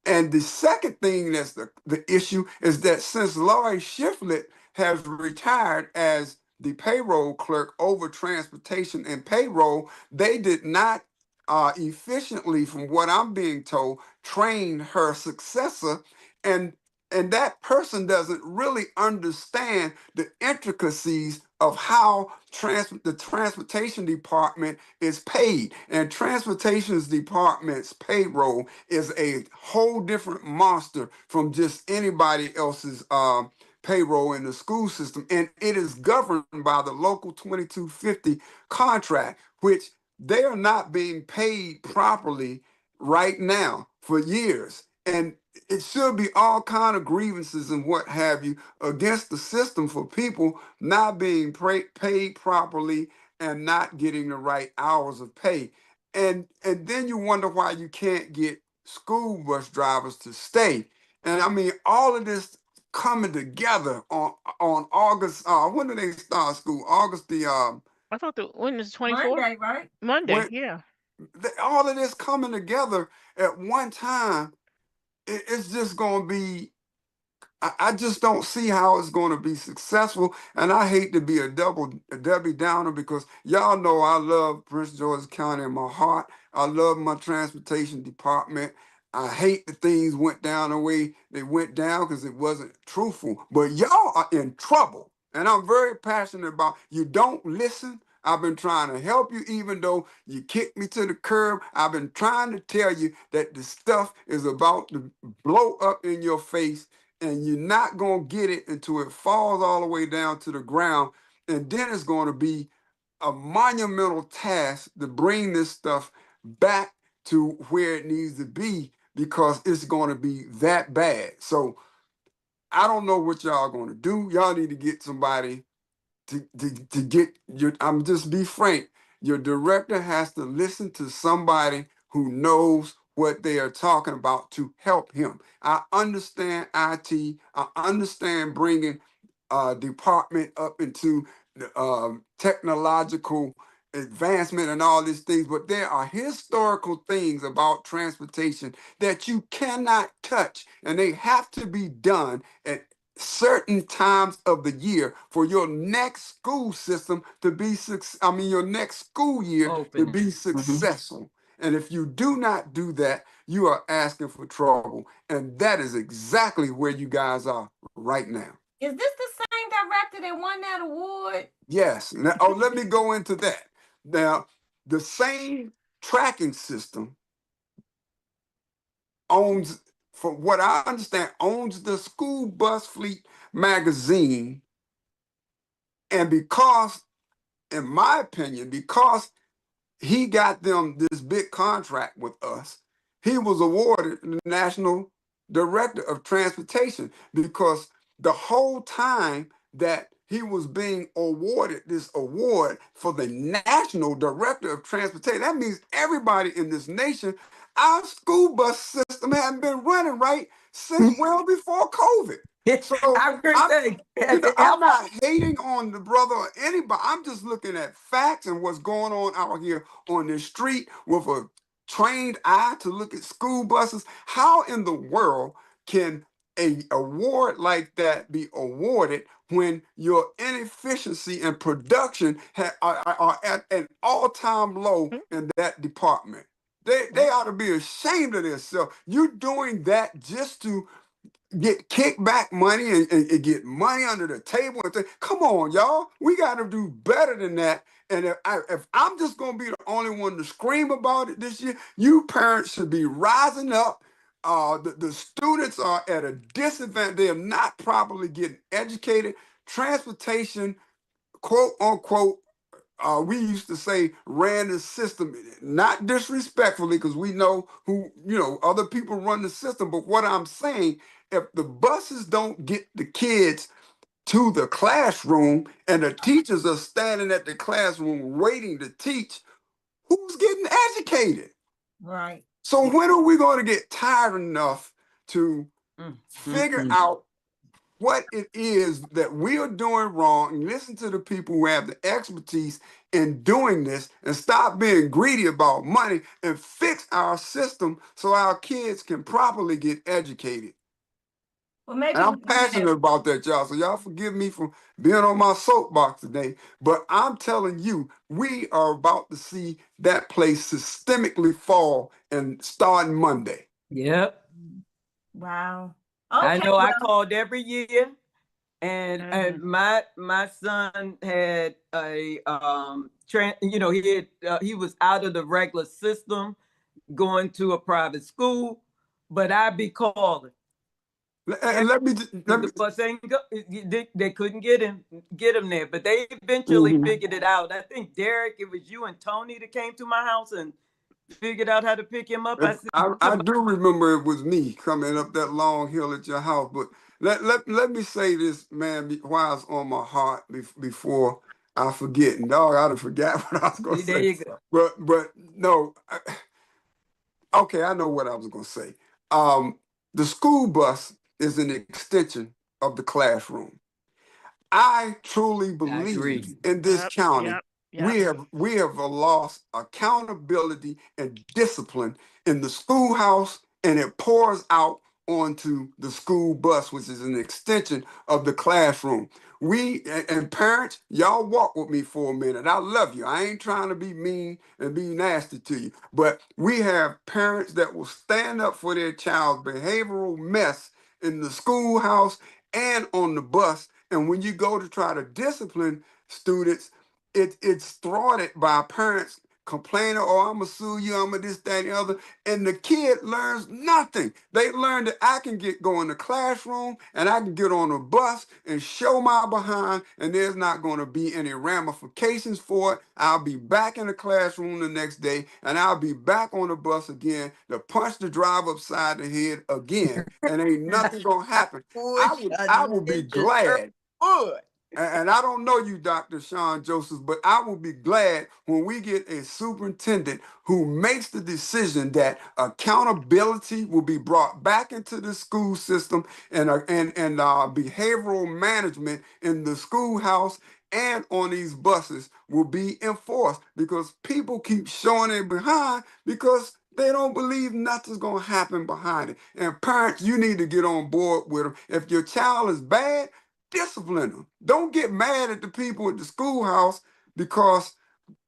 And the second thing that's the issue is that since Laurie Shiflett has retired as the payroll clerk over transportation and payroll, they did not efficiently, from what I'm being told, train her successor. And and that person doesn't really understand the intricacies of how the transportation department is paid. And transportation's department's payroll is a whole different monster from just anybody else's payroll in the school system. And it is governed by the local 2250 contract, which they are not being paid properly right now for years. And it should be all kind of grievances and what have you against the system for people not being paid properly and not getting the right hours of pay. And then you wonder why you can't get school bus drivers to stay. And I mean, all of this coming together on August. When do they start school? August the I thought the when is 24th? Monday, right? Monday, When yeah. all of this coming together at one time, it's just going to be. I just don't see how it's going to be successful. And I hate to be a Debbie Downer because y'all know I love Prince George's County in my heart. I love my transportation department. I hate that things went down the way they went down because it wasn't truthful. But y'all are in trouble. And I'm very passionate about you don't listen. I've been trying to help you, even though you kicked me to the curb. I've been trying to tell you that the stuff is about to blow up in your face and you're not going to get it until it falls all the way down to the ground. And then it's going to be a monumental task to bring this stuff back to where it needs to be because it's going to be that bad. So I don't know what y'all going to do. Y'all need to get somebody to get your, I'm just be frank, your director has to listen to somebody who knows what they are talking about to help him. I understand IT. I understand bringing department up into the technological advancement and all these things, but there are historical things about transportation that you cannot touch, and they have to be done at certain times of the year for your next school system to be your next school year to Opening. be successful. And if you do not do that, you are asking for trouble. And that is exactly where you guys are right now. Is this the same director that won that award? Yes. Now, let me go into that. Now, the same tracking system owns, from what I understand, owns the School Bus Fleet magazine. And because, in my opinion, because he got them this big contract with us, he was awarded the National Director of Transportation because the whole time that he was being awarded this award for the National Director of Transportation, that means everybody in this nation, our school bus system hadn't been running right since well before COVID. So I was going to say, I'm not hating on the brother or anybody. I'm just looking at facts and what's going on out here on the street with a trained eye to look at school buses. How in the world can a award like that be awarded when your inefficiency and production are at an all-time low in that department? They ought to be ashamed of themselves. You're doing that just to get kickback money and get money under the table and think, come on, y'all, we got to do better than that. And if I'm just going to be the only one to scream about it this year, you parents should be rising up. The students are at a disadvantage. They are not properly getting educated. Transportation, quote unquote, we used to say ran the system, not disrespectfully, because we know who, other people run the system. But what I'm saying, if the buses don't get the kids to the classroom and the teachers are standing at the classroom waiting to teach, who's getting educated? Right. So when are we going to get tired enough to figure out what it is that we are doing wrong and listen to the people who have the expertise in doing this and stop being greedy about money and fix our system so our kids can properly get educated? Well, maybe And I'm passionate about that, y'all. So y'all forgive me for being on my soapbox today. But I'm telling you, we are about to see that place systemically fall and starting Monday. Yep. Wow. I Okay, know I well, called every year, and my son had a he was out of the regular system going to a private school, but I be calling. Let me The bus ain't go, they couldn't get him there, but they eventually figured it out. I think Derek, it was you and Tony that came to my house and figured out how to pick him up. I do remember it was me coming up that long hill at your house, but let me say this, man, while it's on my heart before I forget. And dog, I done forgot what I was going to There say. you go. But no, okay, I know what I was going to say. The school bus is an extension of the classroom. I truly believe in this county Yeah. We have lost accountability and discipline in the schoolhouse, and it pours out onto the school bus, which is an extension of the classroom. And parents, y'all walk with me for a minute. I love you. I ain't trying to be mean and be nasty to you, but we have parents that will stand up for their child's behavioral mess in the schoolhouse and on the bus. And when you go to try to discipline students, it's thwarted by parents complaining, oh, I'm gonna sue you, I'm gonna this, that, and the other. And the kid learns nothing. They learn that I can go in the classroom and I can get on a bus and show my behind, and there's not gonna be any ramifications for it. I'll be back in the classroom the next day, and I'll be back on the bus again to punch the driver upside the head again, and ain't nothing gonna happen. I would be glad. And I don't know you, Dr. Sean Joseph, but I will be glad when we get a superintendent who makes the decision that accountability will be brought back into the school system, and behavioral management in the schoolhouse and on these buses will be enforced, because people keep showing it behind because they don't believe nothing's going to happen behind it. And parents, you need to get on board with them. If your child is bad, discipline them. Don't get mad at the people at the schoolhouse because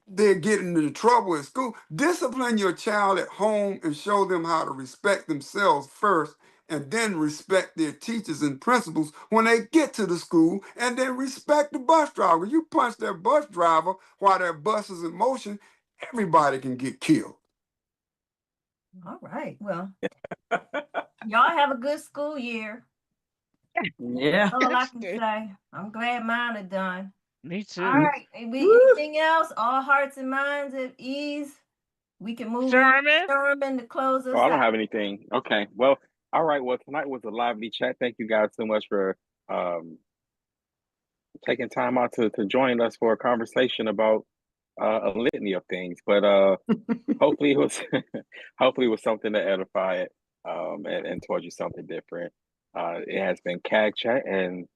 they're getting into trouble in school. Discipline your child at home and show them how to respect themselves first, and then respect their teachers and principals when they get to the school, and then respect the bus driver. You punch that bus driver while that bus is in motion, everybody can get killed. All right. Well, y'all have a good school year. Yeah. That's all I That's can good. say. I'm glad mine are done. Me All too. right. Anything else? All hearts and minds at ease. We can move on to Sherman. Sherman to close Oh, us I don't out. have anything. Okay. Well, all right. Well, tonight was a lively chat. Thank you guys so much for um, taking time out to join us for a conversation about a litany of things. But hopefully it was hopefully it was something to edify it and taught you something different. It has been CAG Chat, and